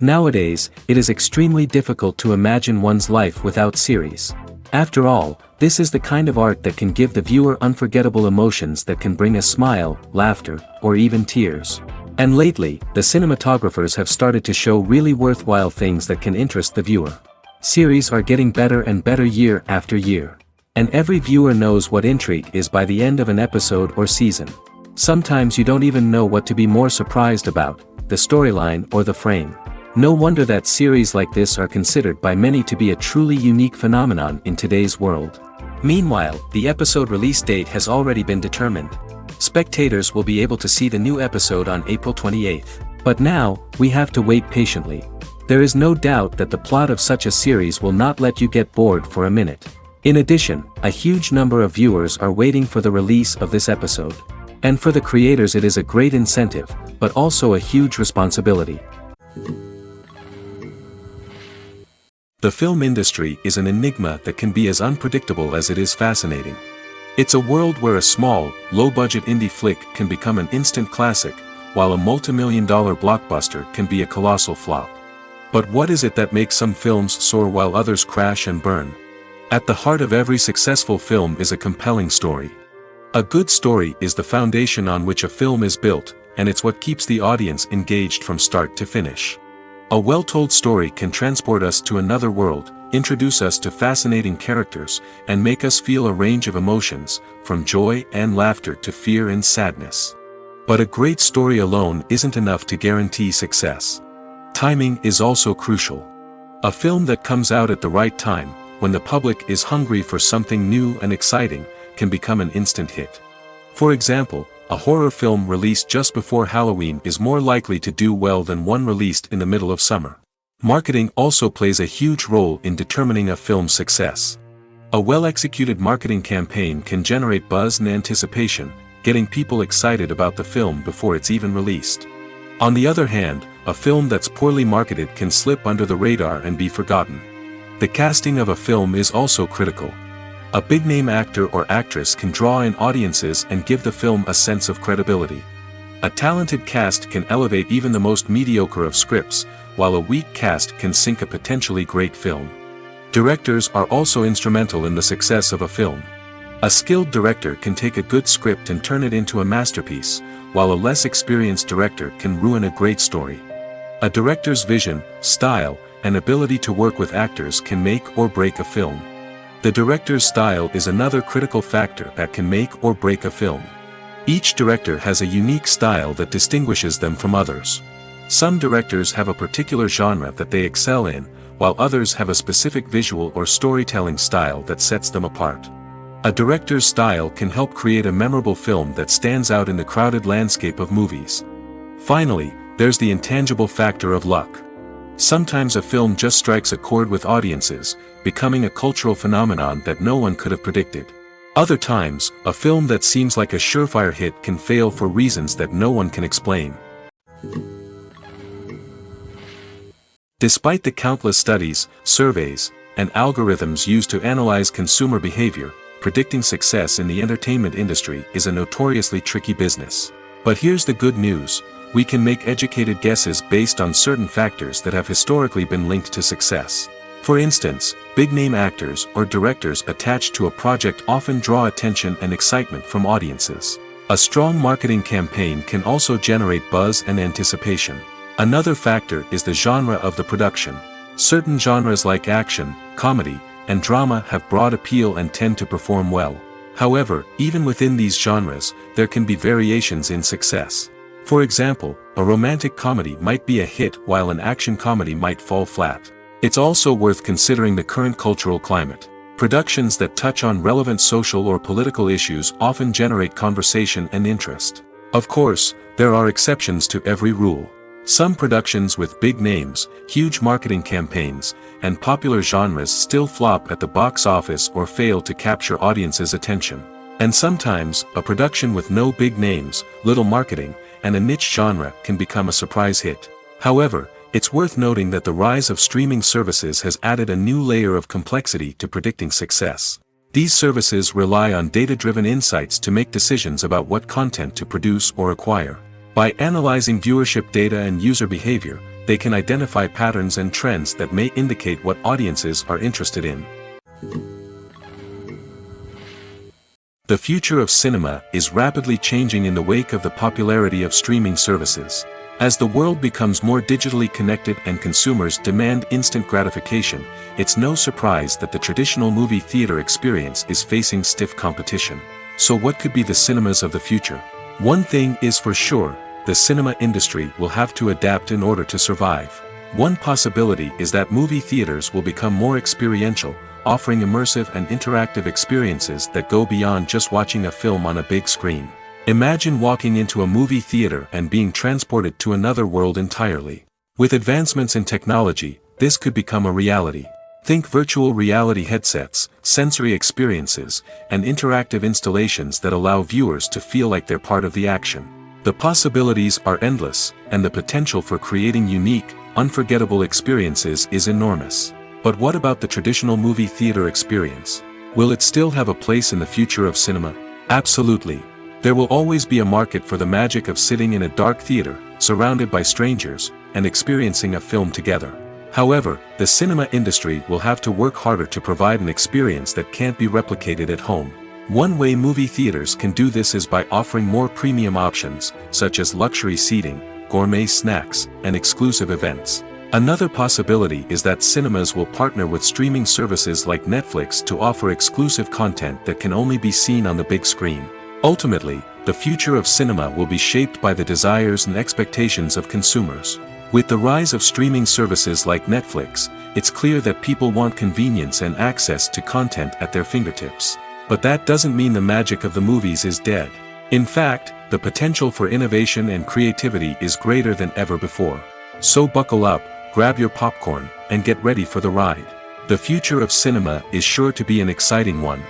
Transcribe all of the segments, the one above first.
Nowadays, it is extremely difficult to imagine one's life without series. After all, this is the kind of art that can give the viewer unforgettable emotions that can bring a smile, laughter, or even tears. And lately, the cinematographers have started to show really worthwhile things that can interest the viewer. Series are getting better and better year after year. And every viewer knows what intrigue is by the end of an episode or season. Sometimes you don't even know what to be more surprised about, the storyline or the frame. No wonder that series like this are considered by many to be a truly unique phenomenon in today's world. Meanwhile, the episode release date has already been determined. Spectators will be able to see the new episode on April 28th. But now, we have to wait patiently. There is no doubt that the plot of such a series will not let you get bored for a minute. In addition, a huge number of viewers are waiting for the release of this episode. And for the creators it is a great incentive, but also a huge responsibility. The film industry is an enigma that can be as unpredictable as it is fascinating. It's a world where a small, low-budget indie flick can become an instant classic, while a multi-million-dollar blockbuster can be a colossal flop. But what is it that makes some films soar while others crash and burn? At the heart of every successful film is a compelling story. A good story is the foundation on which a film is built, and it's what keeps the audience engaged from start to finish. A well-told story can transport us to another world, introduce us to fascinating characters, and make us feel a range of emotions, from joy and laughter to fear and sadness. But a great story alone isn't enough to guarantee success. Timing is also crucial. A film that comes out at the right time, when the public is hungry for something new and exciting, can become an instant hit. For example, a horror film released just before Halloween is more likely to do well than one released in the middle of summer. Marketing also plays a huge role in determining a film's success. A well-executed marketing campaign can generate buzz and anticipation, getting people excited about the film before it's even released. On the other hand, a film that's poorly marketed can slip under the radar and be forgotten. The casting of a film is also critical. A big-name actor or actress can draw in audiences and give the film a sense of credibility. A talented cast can elevate even the most mediocre of scripts, while a weak cast can sink a potentially great film. Directors are also instrumental in the success of a film. A skilled director can take a good script and turn it into a masterpiece, while a less experienced director can ruin a great story. A director's vision, style, and ability to work with actors can make or break a film. The director's style is another critical factor that can make or break a film. Each director has a unique style that distinguishes them from others. Some directors have a particular genre that they excel in, while others have a specific visual or storytelling style that sets them apart. A director's style can help create a memorable film that stands out in the crowded landscape of movies. Finally, there's the intangible factor of luck. Sometimes a film just strikes a chord with audiences, becoming a cultural phenomenon that no one could have predicted. Other times, a film that seems like a surefire hit can fail for reasons that no one can explain. Despite the countless studies, surveys, and algorithms used to analyze consumer behavior, predicting success in the entertainment industry is a notoriously tricky business. But here's the good news. We can make educated guesses based on certain factors that have historically been linked to success. For instance, big-name actors or directors attached to a project often draw attention and excitement from audiences. A strong marketing campaign can also generate buzz and anticipation. Another factor is the genre of the production. Certain genres like action, comedy, and drama have broad appeal and tend to perform well. However, even within these genres, there can be variations in success. For example, a romantic comedy might be a hit while an action comedy might fall flat. It's also worth considering the current cultural climate. Productions that touch on relevant social or political issues often generate conversation and interest. Of course, there are exceptions to every rule. Some productions with big names, huge marketing campaigns, and popular genres still flop at the box office or fail to capture audiences' attention. And sometimes, a production with no big names, little marketing, and a niche genre can become a surprise hit. However, it's worth noting that the rise of streaming services has added a new layer of complexity to predicting success. These services rely on data-driven insights to make decisions about what content to produce or acquire. By analyzing viewership data and user behavior, they can identify patterns and trends that may indicate what audiences are interested in. The future of cinema is rapidly changing in the wake of the popularity of streaming services. As the world becomes more digitally connected and consumers demand instant gratification, it's no surprise that the traditional movie theater experience is facing stiff competition. So what could be the cinemas of the future? One thing is for sure, the cinema industry will have to adapt in order to survive. One possibility is that movie theaters will become more experiential, offering immersive and interactive experiences that go beyond just watching a film on a big screen. Imagine walking into a movie theater and being transported to another world entirely. With advancements in technology, this could become a reality. Think virtual reality headsets, sensory experiences, and interactive installations that allow viewers to feel like they're part of the action. The possibilities are endless, and the potential for creating unique, unforgettable experiences is enormous. But what about the traditional movie theater experience? Will it still have a place in the future of cinema? Absolutely. There will always be a market for the magic of sitting in a dark theater, surrounded by strangers, and experiencing a film together. However, the cinema industry will have to work harder to provide an experience that can't be replicated at home. One way movie theaters can do this is by offering more premium options, such as luxury seating, gourmet snacks, and exclusive events. Another possibility is that cinemas will partner with streaming services like Netflix to offer exclusive content that can only be seen on the big screen. Ultimately, the future of cinema will be shaped by the desires and expectations of consumers. With the rise of streaming services like Netflix, it's clear that people want convenience and access to content at their fingertips. But that doesn't mean the magic of the movies is dead. In fact, the potential for innovation and creativity is greater than ever before. So buckle up, grab your popcorn, and get ready for the ride. The future of cinema is sure to be an exciting one.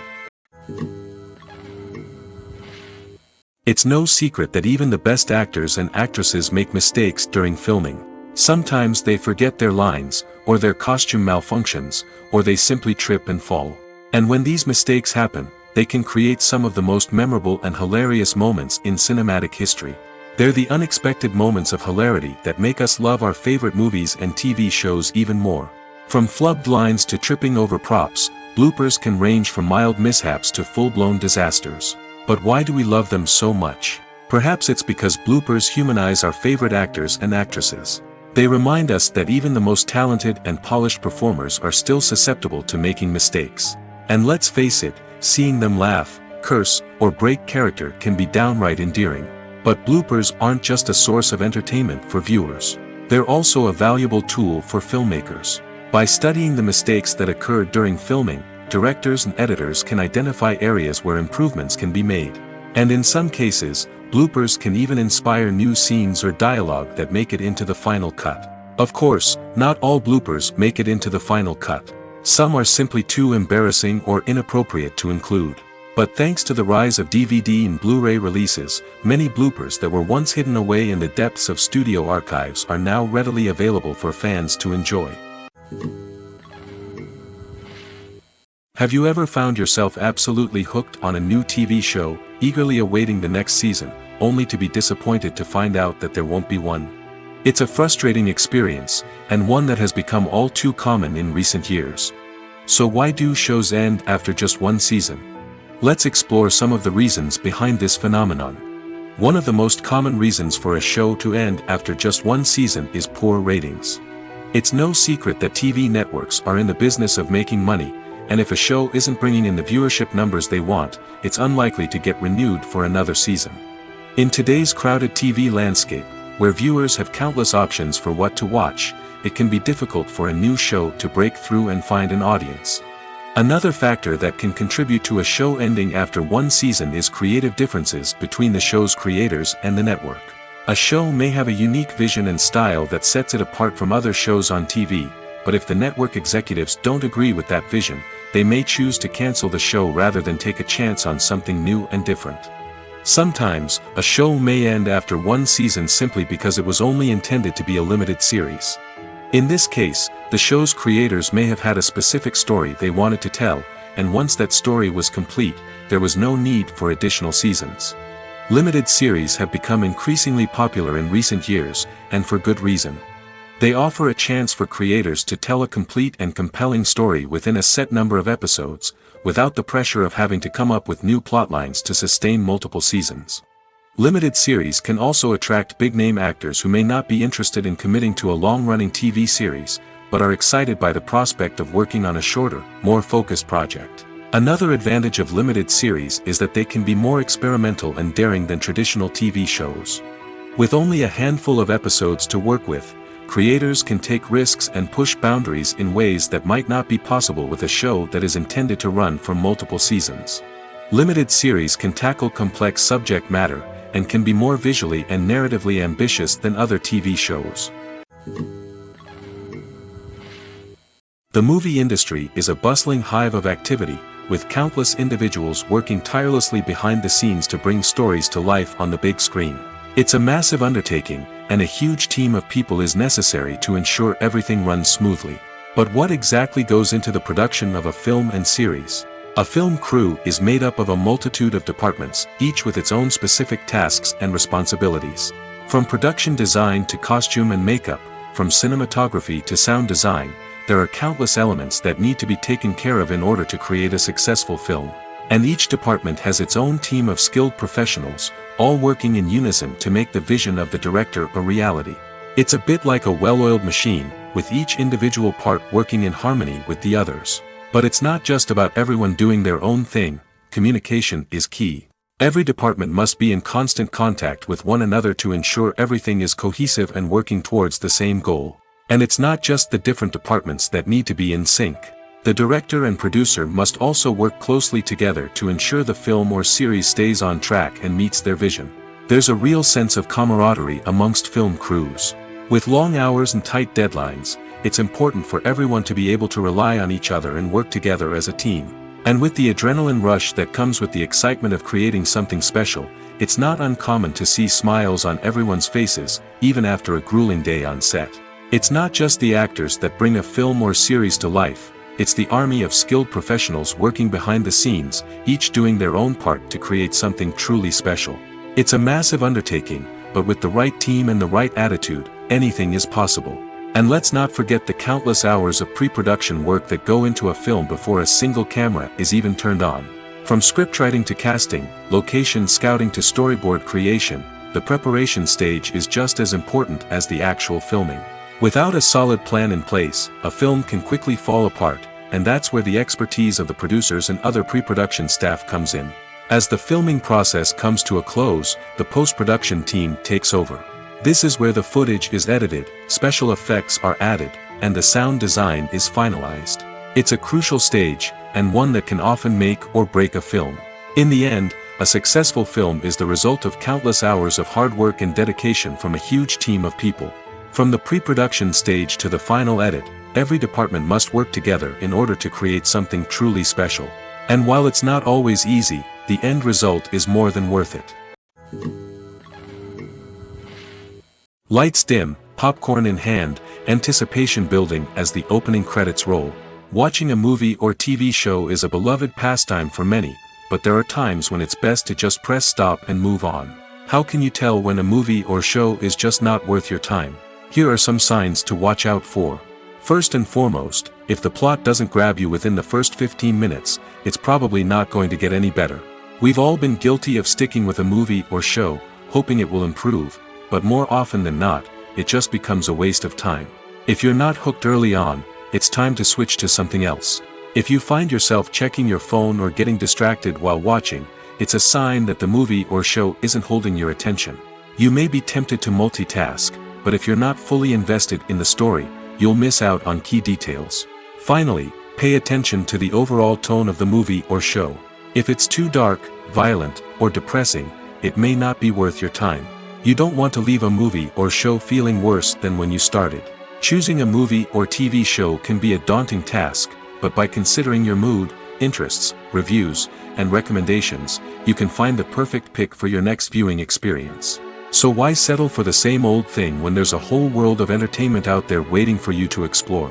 It's no secret that even the best actors and actresses make mistakes during filming. Sometimes they forget their lines, or their costume malfunctions, or they simply trip and fall. And when these mistakes happen, they can create some of the most memorable and hilarious moments in cinematic history. They're the unexpected moments of hilarity that make us love our favorite movies and TV shows even more. From flubbed lines to tripping over props, bloopers can range from mild mishaps to full-blown disasters. But why do we love them so much? Perhaps it's because bloopers humanize our favorite actors and actresses. They remind us that even the most talented and polished performers are still susceptible to making mistakes. And let's face it, seeing them laugh, curse, or break character can be downright endearing. But bloopers aren't just a source of entertainment for viewers. They're also a valuable tool for filmmakers. By studying the mistakes that occurred during filming, directors and editors can identify areas where improvements can be made. And in some cases, bloopers can even inspire new scenes or dialogue that make it into the final cut. Of course, not all bloopers make it into the final cut. Some are simply too embarrassing or inappropriate to include. But thanks to the rise of DVD and Blu-ray releases, many bloopers that were once hidden away in the depths of studio archives are now readily available for fans to enjoy. Have you ever found yourself absolutely hooked on a new TV show, eagerly awaiting the next season, only to be disappointed to find out that there won't be one? It's a frustrating experience, and one that has become all too common in recent years. So why do shows end after just one season? Let's explore some of the reasons behind this phenomenon. One of the most common reasons for a show to end after just one season is poor ratings. It's no secret that TV networks are in the business of making money, and if a show isn't bringing in the viewership numbers they want, it's unlikely to get renewed for another season. In today's crowded TV landscape, where viewers have countless options for what to watch, it can be difficult for a new show to break through and find an audience. Another factor that can contribute to a show ending after one season is creative differences between the show's creators and the network. A show may have a unique vision and style that sets it apart from other shows on TV, but if the network executives don't agree with that vision, they may choose to cancel the show rather than take a chance on something new and different. Sometimes, a show may end after one season simply because it was only intended to be a limited series. In this case, the show's creators may have had a specific story they wanted to tell, and once that story was complete, there was no need for additional seasons. Limited series have become increasingly popular in recent years, and for good reason. They offer a chance for creators to tell a complete and compelling story within a set number of episodes, without the pressure of having to come up with new plotlines to sustain multiple seasons. Limited series can also attract big-name actors who may not be interested in committing to a long-running TV series, but are excited by the prospect of working on a shorter, more focused project. Another advantage of limited series is that they can be more experimental and daring than traditional TV shows. With only a handful of episodes to work with, creators can take risks and push boundaries in ways that might not be possible with a show that is intended to run for multiple seasons. Limited series can tackle complex subject matter, and can be more visually and narratively ambitious than other TV shows. The movie industry is a bustling hive of activity, with countless individuals working tirelessly behind the scenes to bring stories to life on the big screen. It's a massive undertaking, and a huge team of people is necessary to ensure everything runs smoothly. But what exactly goes into the production of a film and series? A film crew is made up of a multitude of departments, each with its own specific tasks and responsibilities. From production design to costume and makeup, from cinematography to sound design, there are countless elements that need to be taken care of in order to create a successful film. And each department has its own team of skilled professionals, all working in unison to make the vision of the director a reality. It's a bit like a well-oiled machine, with each individual part working in harmony with the others. But it's not just about everyone doing their own thing. Communication is key. Every department must be in constant contact with one another to ensure everything is cohesive and working towards the same goal. And it's not just the different departments that need to be in sync. The director and producer must also work closely together to ensure the film or series stays on track and meets their vision. There's a real sense of camaraderie amongst film crews. With long hours and tight deadlines, it's important for everyone to be able to rely on each other and work together as a team. And with the adrenaline rush that comes with the excitement of creating something special, it's not uncommon to see smiles on everyone's faces, even after a grueling day on set. It's not just the actors that bring a film or series to life, it's the army of skilled professionals working behind the scenes, each doing their own part to create something truly special. It's a massive undertaking, but with the right team and the right attitude, anything is possible. And let's not forget the countless hours of pre-production work that go into a film before a single camera is even turned on. From scriptwriting to casting, location scouting to storyboard creation, the preparation stage is just as important as the actual filming. Without a solid plan in place, a film can quickly fall apart, and that's where the expertise of the producers and other pre-production staff comes in. As the filming process comes to a close, the post-production team takes over. This is where the footage is edited, special effects are added, and the sound design is finalized. It's a crucial stage, and one that can often make or break a film. In the end, a successful film is the result of countless hours of hard work and dedication from a huge team of people. From the pre-production stage to the final edit, every department must work together in order to create something truly special. And while it's not always easy, the end result is more than worth it. Lights dim, popcorn in hand, anticipation building as the opening credits roll. Watching a movie or TV show is a beloved pastime for many, but there are times when it's best to just press stop and move on. How can you tell when a movie or show is just not worth your time? Here are some signs to watch out for. First and foremost, if the plot doesn't grab you within the first 15 minutes, it's probably not going to get any better. We've all been guilty of sticking with a movie or show, hoping it will improve, but more often than not, it just becomes a waste of time. If you're not hooked early on, it's time to switch to something else. If you find yourself checking your phone or getting distracted while watching, it's a sign that the movie or show isn't holding your attention. You may be tempted to multitask, but if you're not fully invested in the story, you'll miss out on key details. Finally, pay attention to the overall tone of the movie or show. If it's too dark, violent, or depressing, it may not be worth your time. You don't want to leave a movie or show feeling worse than when you started. Choosing a movie or TV show can be a daunting task, but by considering your mood, interests, reviews, and recommendations, you can find the perfect pick for your next viewing experience. So why settle for the same old thing when there's a whole world of entertainment out there waiting for you to explore?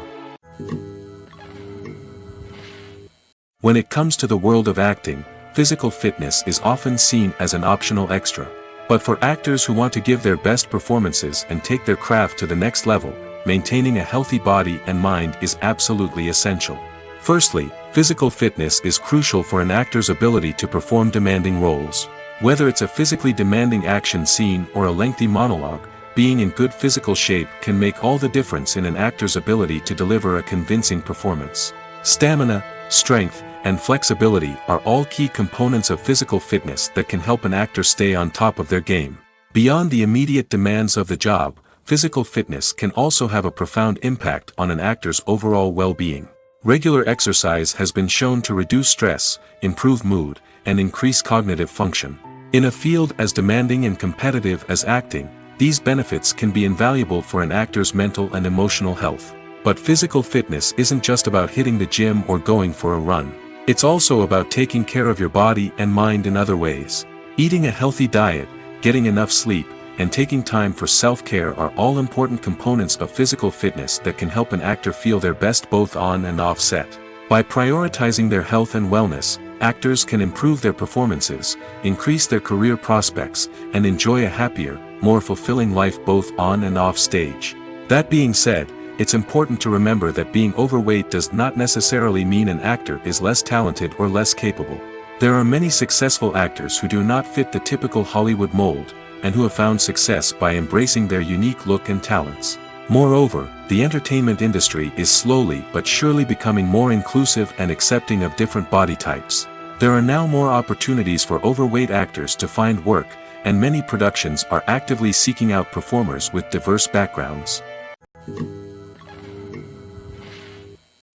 When it comes to the world of acting, physical fitness is often seen as an optional extra. But for actors who want to give their best performances and take their craft to the next level, maintaining a healthy body and mind is absolutely essential. Firstly, physical fitness is crucial for an actor's ability to perform demanding roles. Whether it's a physically demanding action scene or a lengthy monologue, being in good physical shape can make all the difference in an actor's ability to deliver a convincing performance. Stamina, strength, and flexibility are all key components of physical fitness that can help an actor stay on top of their game. Beyond the immediate demands of the job, physical fitness can also have a profound impact on an actor's overall well-being. Regular exercise has been shown to reduce stress, improve mood, and increase cognitive function. In a field as demanding and competitive as acting, these benefits can be invaluable for an actor's mental and emotional health. But physical fitness isn't just about hitting the gym or going for a run. It's also about taking care of your body and mind in other ways. Eating a healthy diet, getting enough sleep, and taking time for self-care are all important components of physical fitness that can help an actor feel their best both on and off set. By prioritizing their health and wellness, actors can improve their performances, increase their career prospects, and enjoy a happier, more fulfilling life both on and off stage. That being said, it's important to remember that being overweight does not necessarily mean an actor is less talented or less capable. There are many successful actors who do not fit the typical Hollywood mold, and who have found success by embracing their unique look and talents. Moreover, the entertainment industry is slowly but surely becoming more inclusive and accepting of different body types. There are now more opportunities for overweight actors to find work, and many productions are actively seeking out performers with diverse backgrounds.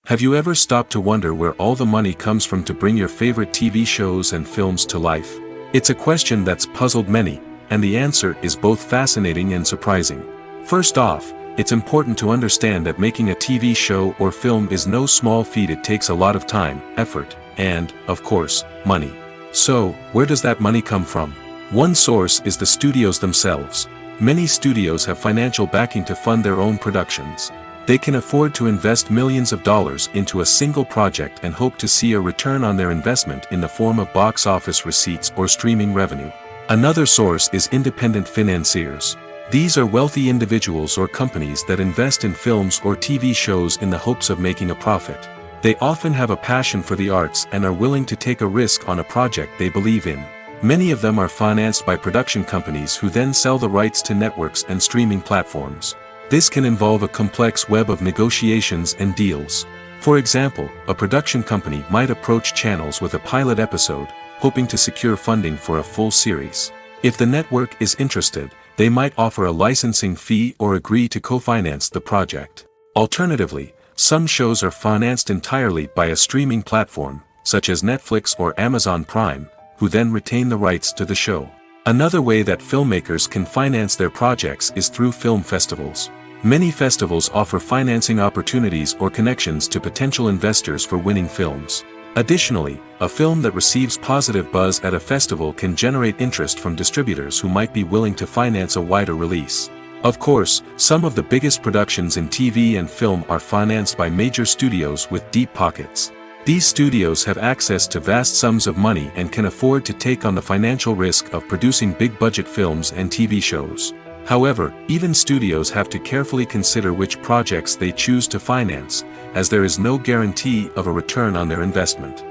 Have you ever stopped to wonder where all the money comes from to bring your favorite TV shows and films to life? It's a question that's puzzled many, and the answer is both fascinating and surprising. First off, it's important to understand that making a TV show or film is no small feat. It takes a lot of time, effort, and, of course, money. So, where does that money come from? One source is the studios themselves. Many studios have financial backing to fund their own productions. They can afford to invest millions of dollars into a single project and hope to see a return on their investment in the form of box office receipts or streaming revenue. Another source is independent financiers. These are wealthy individuals or companies that invest in films or TV shows in the hopes of making a profit. They often have a passion for the arts and are willing to take a risk on a project they believe in. Many of them are financed by production companies who then sell the rights to networks and streaming platforms. This can involve a complex web of negotiations and deals. For example, a production company might approach channels with a pilot episode, hoping to secure funding for a full series. If the network is interested, they might offer a licensing fee or agree to co-finance the project. Alternatively, some shows are financed entirely by a streaming platform, such as Netflix or Amazon Prime, who then retain the rights to the show. Another way that filmmakers can finance their projects is through film festivals. Many festivals offer financing opportunities or connections to potential investors for winning films. Additionally, a film that receives positive buzz at a festival can generate interest from distributors who might be willing to finance a wider release. Of course, some of the biggest productions in TV and film are financed by major studios with deep pockets. These studios have access to vast sums of money and can afford to take on the financial risk of producing big-budget films and TV shows. However, even studios have to carefully consider which projects they choose to finance, as there is no guarantee of a return on their investment.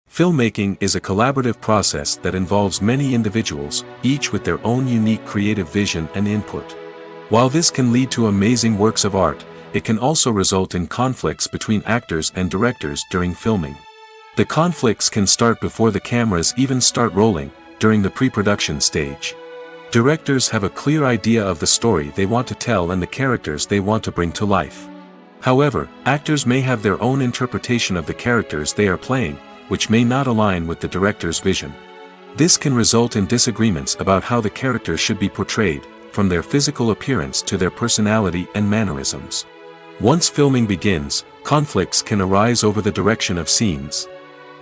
Filmmaking is a collaborative process that involves many individuals, each with their own unique creative vision and input. While this can lead to amazing works of art, it can also result in conflicts between actors and directors during filming. The conflicts can start before the cameras even start rolling, during the pre-production stage. Directors have a clear idea of the story they want to tell and the characters they want to bring to life. However, actors may have their own interpretation of the characters they are playing, which may not align with the director's vision. This can result in disagreements about how the characters should be portrayed, from their physical appearance to their personality and mannerisms. Once filming begins, conflicts can arise over the direction of scenes.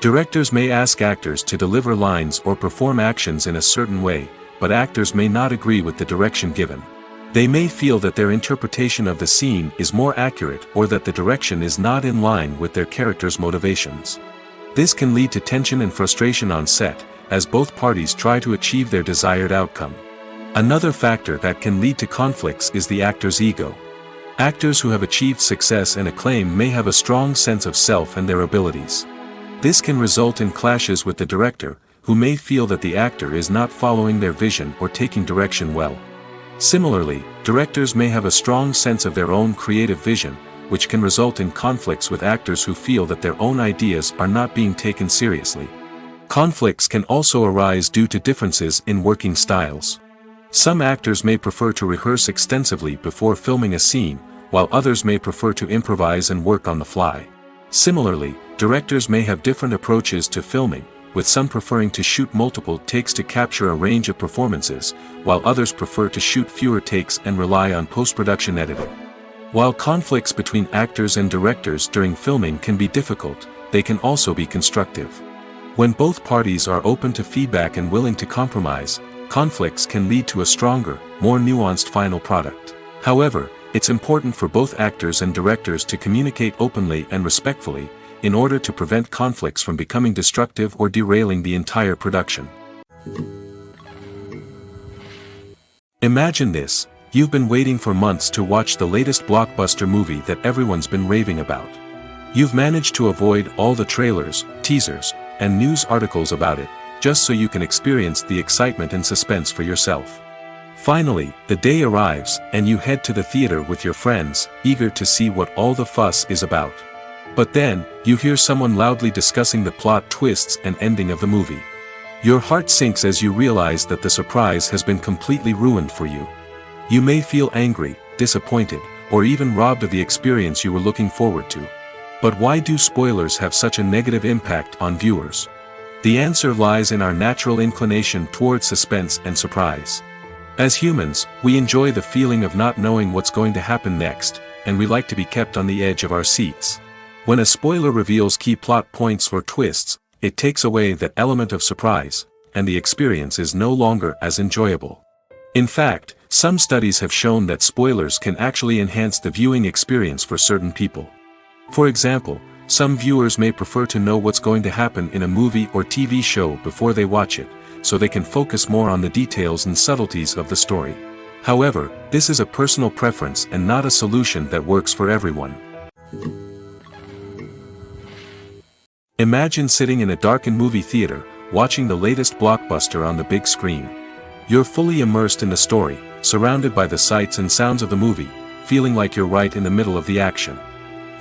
Directors may ask actors to deliver lines or perform actions in a certain way, but actors may not agree with the direction given. They may feel that their interpretation of the scene is more accurate or that the direction is not in line with their character's motivations. This can lead to tension and frustration on set, as both parties try to achieve their desired outcome. Another factor that can lead to conflicts is the actor's ego. Actors who have achieved success and acclaim may have a strong sense of self and their abilities. This can result in clashes with the director, who may feel that the actor is not following their vision or taking direction well. Similarly, directors may have a strong sense of their own creative vision, which can result in conflicts with actors who feel that their own ideas are not being taken seriously. Conflicts can also arise due to differences in working styles. Some actors may prefer to rehearse extensively before filming a scene, while others may prefer to improvise and work on the fly. Similarly, directors may have different approaches to filming, with some preferring to shoot multiple takes to capture a range of performances, while others prefer to shoot fewer takes and rely on post-production editing. While conflicts between actors and directors during filming can be difficult, they can also be constructive. When both parties are open to feedback and willing to compromise, conflicts can lead to a stronger, more nuanced final product. However, it's important for both actors and directors to communicate openly and respectfully, in order to prevent conflicts from becoming destructive or derailing the entire production. Imagine this: you've been waiting for months to watch the latest blockbuster movie that everyone's been raving about. You've managed to avoid all the trailers, teasers, and news articles about it, just so you can experience the excitement and suspense for yourself. Finally, the day arrives, and you head to the theater with your friends, eager to see what all the fuss is about. But then, you hear someone loudly discussing the plot twists and ending of the movie. Your heart sinks as you realize that the surprise has been completely ruined for you. You may feel angry, disappointed, or even robbed of the experience you were looking forward to. But why do spoilers have such a negative impact on viewers? The answer lies in our natural inclination toward suspense and surprise. As humans, we enjoy the feeling of not knowing what's going to happen next, and we like to be kept on the edge of our seats. When a spoiler reveals key plot points or twists, it takes away that element of surprise, and the experience is no longer as enjoyable. In fact, some studies have shown that spoilers can actually enhance the viewing experience for certain people. For example, some viewers may prefer to know what's going to happen in a movie or TV show before they watch it, so they can focus more on the details and subtleties of the story. However, this is a personal preference and not a solution that works for everyone. Imagine sitting in a darkened movie theater, watching the latest blockbuster on the big screen. You're fully immersed in the story, surrounded by the sights and sounds of the movie, feeling like you're right in the middle of the action.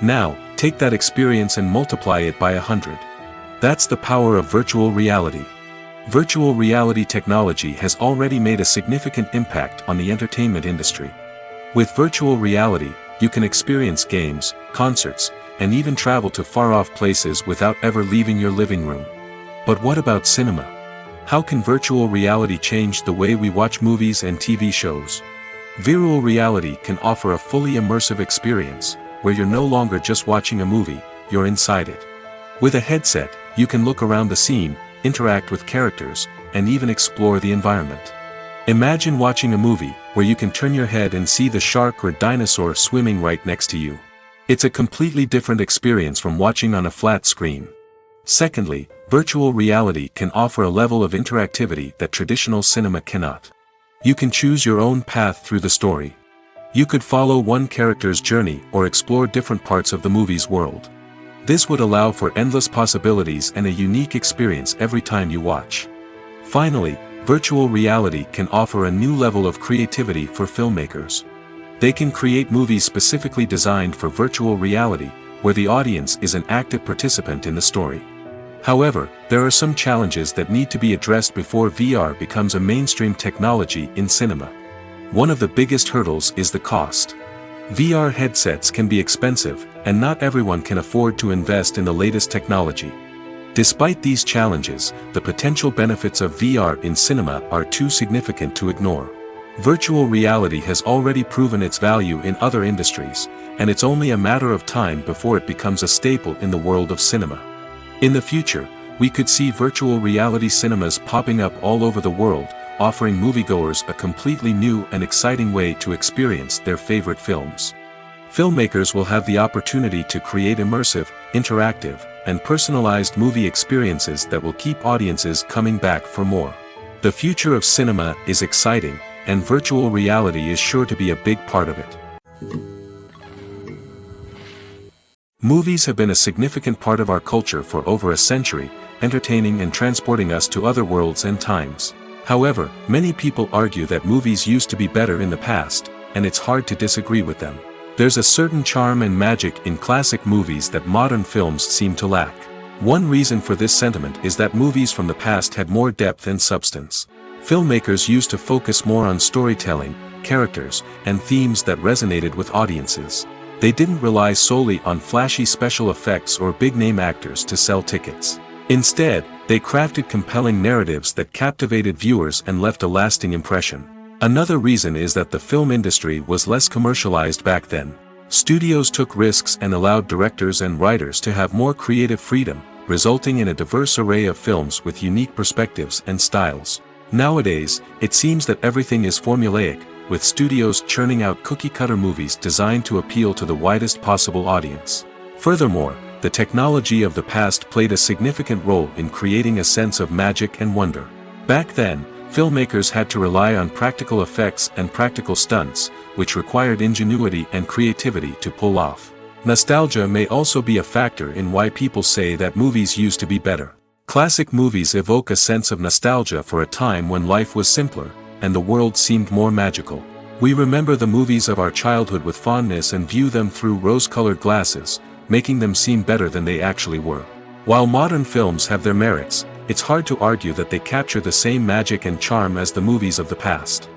Now, take that experience and multiply it by 100. That's the power of virtual reality. Virtual reality technology has already made a significant impact on the entertainment industry. With virtual reality, you can experience games, concerts, and even travel to far-off places without ever leaving your living room. But what about cinema? How can virtual reality change the way we watch movies and TV shows? Virtual reality can offer a fully immersive experience, where you're no longer just watching a movie, you're inside it. With a headset, you can look around the scene, interact with characters, and even explore the environment. Imagine watching a movie, where you can turn your head and see the shark or dinosaur swimming right next to you. It's a completely different experience from watching on a flat screen. Secondly, virtual reality can offer a level of interactivity that traditional cinema cannot. You can choose your own path through the story. You could follow one character's journey or explore different parts of the movie's world. This would allow for endless possibilities and a unique experience every time you watch. Finally, virtual reality can offer a new level of creativity for filmmakers. They can create movies specifically designed for virtual reality, where the audience is an active participant in the story. However, there are some challenges that need to be addressed before VR becomes a mainstream technology in cinema. One of the biggest hurdles is the cost. VR headsets can be expensive, and not everyone can afford to invest in the latest technology. Despite these challenges, the potential benefits of VR in cinema are too significant to ignore. Virtual reality has already proven its value in other industries, and it's only a matter of time before it becomes a staple in the world of cinema. In the future, we could see virtual reality cinemas popping up all over the world, offering moviegoers a completely new and exciting way to experience their favorite films. Filmmakers will have the opportunity to create immersive, interactive, and personalized movie experiences that will keep audiences coming back for more. The future of cinema is exciting, and virtual reality is sure to be a big part of it. Movies have been a significant part of our culture for over a century, entertaining and transporting us to other worlds and times. However, many people argue that movies used to be better in the past, and it's hard to disagree with them. There's a certain charm and magic in classic movies that modern films seem to lack. One reason for this sentiment is that movies from the past had more depth and substance. Filmmakers used to focus more on storytelling, characters, and themes that resonated with audiences. They didn't rely solely on flashy special effects or big-name actors to sell tickets. Instead, they crafted compelling narratives that captivated viewers and left a lasting impression. Another reason is that the film industry was less commercialized back then. Studios took risks and allowed directors and writers to have more creative freedom, resulting in a diverse array of films with unique perspectives and styles. Nowadays, it seems that everything is formulaic, with studios churning out cookie-cutter movies designed to appeal to the widest possible audience. Furthermore, the technology of the past played a significant role in creating a sense of magic and wonder. Back then, filmmakers had to rely on practical effects and practical stunts, which required ingenuity and creativity to pull off. Nostalgia may also be a factor in why people say that movies used to be better. Classic movies evoke a sense of nostalgia for a time when life was simpler, and the world seemed more magical. We remember the movies of our childhood with fondness and view them through rose-colored glasses, making them seem better than they actually were. While modern films have their merits, it's hard to argue that they capture the same magic and charm as the movies of the past.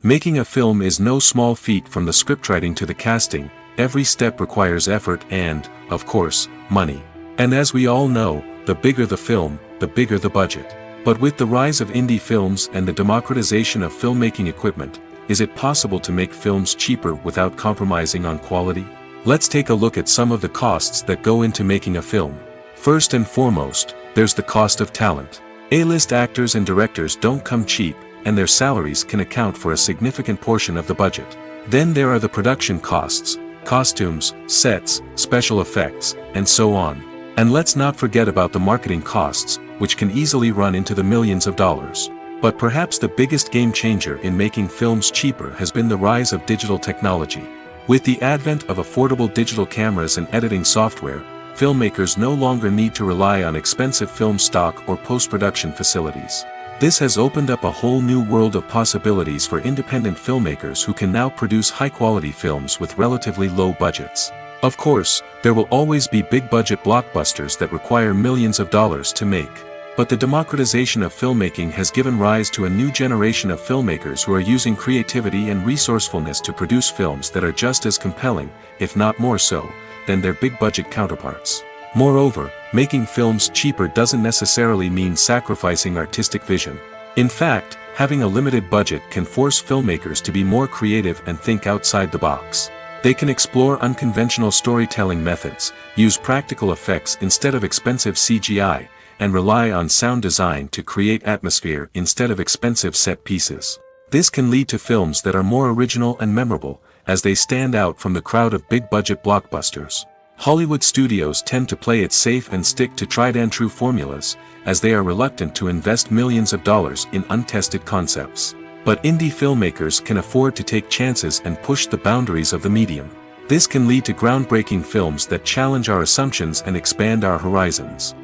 Making a film is no small feat. From the scriptwriting to the casting, every step requires effort and, of course, money. And as we all know, the bigger the film, the bigger the budget. But with the rise of indie films and the democratization of filmmaking equipment, is it possible to make films cheaper without compromising on quality? Let's take a look at some of the costs that go into making a film. First and foremost, there's the cost of talent. A-list actors and directors don't come cheap, and their salaries can account for a significant portion of the budget. Then there are the production costs, costumes, sets, special effects, and so on. And let's not forget about the marketing costs, which can easily run into the millions of dollars. But perhaps the biggest game changer in making films cheaper has been the rise of digital technology. With the advent of affordable digital cameras and editing software, filmmakers no longer need to rely on expensive film stock or post-production facilities. This has opened up a whole new world of possibilities for independent filmmakers who can now produce high-quality films with relatively low budgets. Of course, there will always be big-budget blockbusters that require millions of dollars to make. But the democratization of filmmaking has given rise to a new generation of filmmakers who are using creativity and resourcefulness to produce films that are just as compelling, if not more so, than their big-budget counterparts. Moreover, making films cheaper doesn't necessarily mean sacrificing artistic vision. In fact, having a limited budget can force filmmakers to be more creative and think outside the box. They can explore unconventional storytelling methods, use practical effects instead of expensive CGI, and rely on sound design to create atmosphere instead of expensive set pieces. This can lead to films that are more original and memorable, as they stand out from the crowd of big-budget blockbusters. Hollywood studios tend to play it safe and stick to tried-and-true formulas, as they are reluctant to invest millions of dollars in untested concepts. But indie filmmakers can afford to take chances and push the boundaries of the medium. This can lead to groundbreaking films that challenge our assumptions and expand our horizons.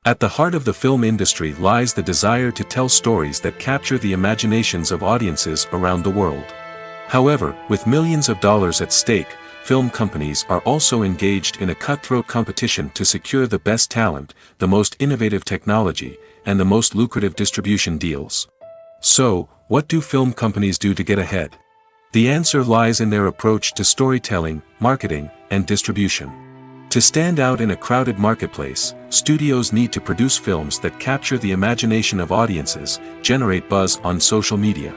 At the heart of the film industry lies the desire to tell stories that capture the imaginations of audiences around the world. However, with millions of dollars at stake, film companies are also engaged in a cutthroat competition to secure the best talent, the most innovative technology, and the most lucrative distribution deals. So, what do film companies do to get ahead? The answer lies in their approach to storytelling, marketing, and distribution. To stand out in a crowded marketplace, studios need to produce films that capture the imagination of audiences, generate buzz on social media.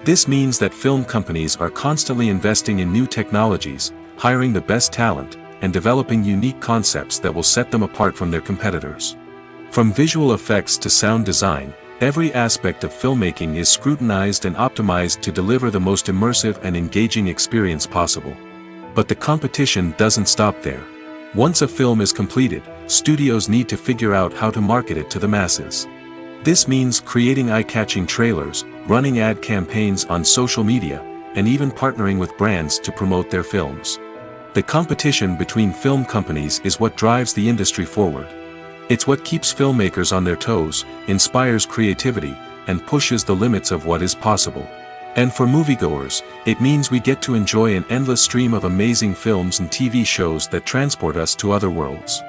This means that film companies are constantly investing in new technologies, hiring the best talent, and developing unique concepts that will set them apart from their competitors. From visual effects to sound design, every aspect of filmmaking is scrutinized and optimized to deliver the most immersive and engaging experience possible. But the competition doesn't stop there. Once a film is completed, studios need to figure out how to market it to the masses. This means creating eye-catching trailers, running ad campaigns on social media, and even partnering with brands to promote their films. The competition between film companies is what drives the industry forward. It's what keeps filmmakers on their toes, inspires creativity, and pushes the limits of what is possible. And for moviegoers, it means we get to enjoy an endless stream of amazing films and TV shows that transport us to other worlds.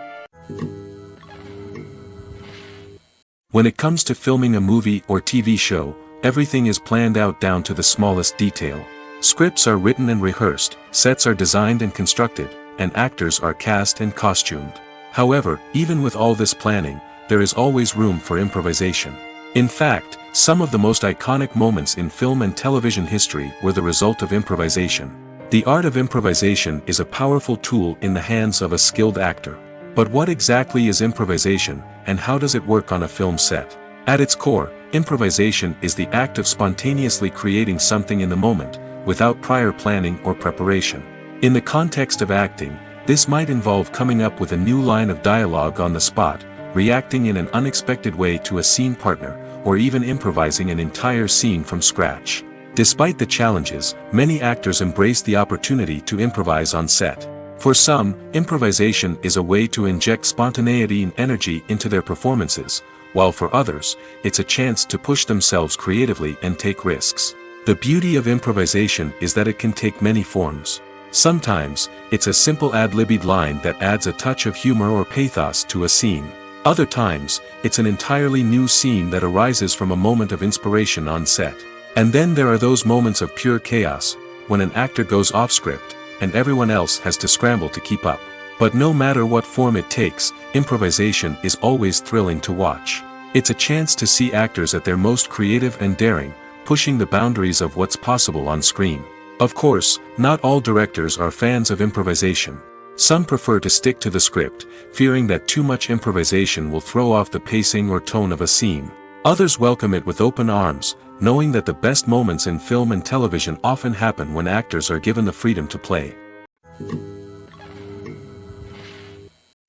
When it comes to filming a movie or TV show, everything is planned out down to the smallest detail. Scripts are written and rehearsed, sets are designed and constructed, and actors are cast and costumed. However, even with all this planning, there is always room for improvisation. In fact, some of the most iconic moments in film and television history were the result of improvisation. The art of improvisation is a powerful tool in the hands of a skilled actor. But what exactly is improvisation, and how does it work on a film set? At its core, improvisation is the act of spontaneously creating something in the moment, without prior planning or preparation. In the context of acting, this might involve coming up with a new line of dialogue on the spot, reacting in an unexpected way to a scene partner, or even improvising an entire scene from scratch. Despite the challenges, many actors embrace the opportunity to improvise on set. For some, improvisation is a way to inject spontaneity and energy into their performances, while for others, it's a chance to push themselves creatively and take risks. The beauty of improvisation is that it can take many forms. Sometimes, it's a simple ad-libbed line that adds a touch of humor or pathos to a scene. Other times, it's an entirely new scene that arises from a moment of inspiration on set. And then there are those moments of pure chaos, when an actor goes off script, and everyone else has to scramble to keep up. But no matter what form it takes, improvisation is always thrilling to watch. It's a chance to see actors at their most creative and daring, pushing the boundaries of what's possible on screen. Of course, not all directors are fans of improvisation. Some prefer to stick to the script, fearing that too much improvisation will throw off the pacing or tone of a scene. Others welcome it with open arms, knowing that the best moments in film and television often happen when actors are given the freedom to play.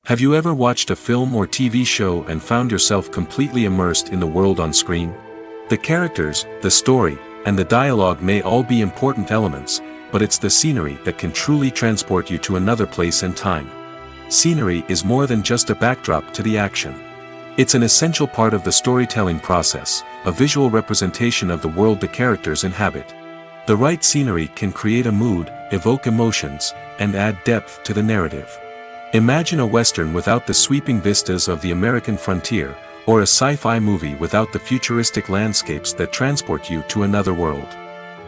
Have you ever watched a film or TV show and found yourself completely immersed in the world on screen? The characters, the story, and the dialogue may all be important elements, but it's the scenery that can truly transport you to another place and time. Scenery is more than just a backdrop to the action. It's an essential part of the storytelling process, a visual representation of the world the characters inhabit. The right scenery can create a mood, evoke emotions, and add depth to the narrative. Imagine a Western without the sweeping vistas of the American frontier, or a sci-fi movie without the futuristic landscapes that transport you to another world.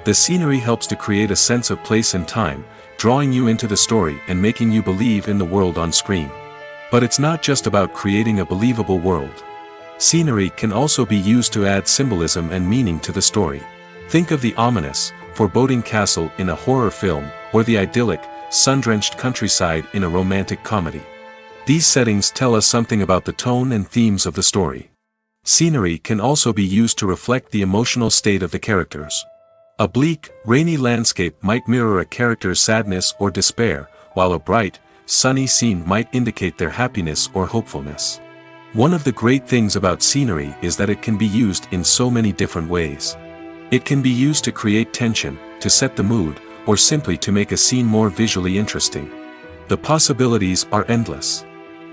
The scenery helps to create a sense of place and time, drawing you into the story and making you believe in the world on screen. But it's not just about creating a believable world. Scenery can also be used to add symbolism and meaning to the story. Think of the ominous, foreboding castle in a horror film, or the idyllic, sun-drenched countryside in a romantic comedy. These settings tell us something about the tone and themes of the story. Scenery can also be used to reflect the emotional state of the characters. A bleak, rainy landscape might mirror a character's sadness or despair, while a bright, sunny scene might indicate their happiness or hopefulness. One of the great things about scenery is that it can be used in so many different ways. It can be used to create tension, to set the mood, or simply to make a scene more visually interesting. The possibilities are endless.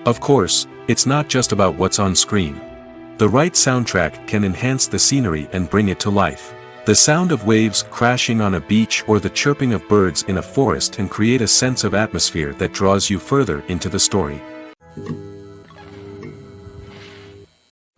Of course, it's not just about what's on screen. The right soundtrack can enhance the scenery and bring it to life. The sound of waves crashing on a beach or the chirping of birds in a forest can create a sense of atmosphere that draws you further into the story.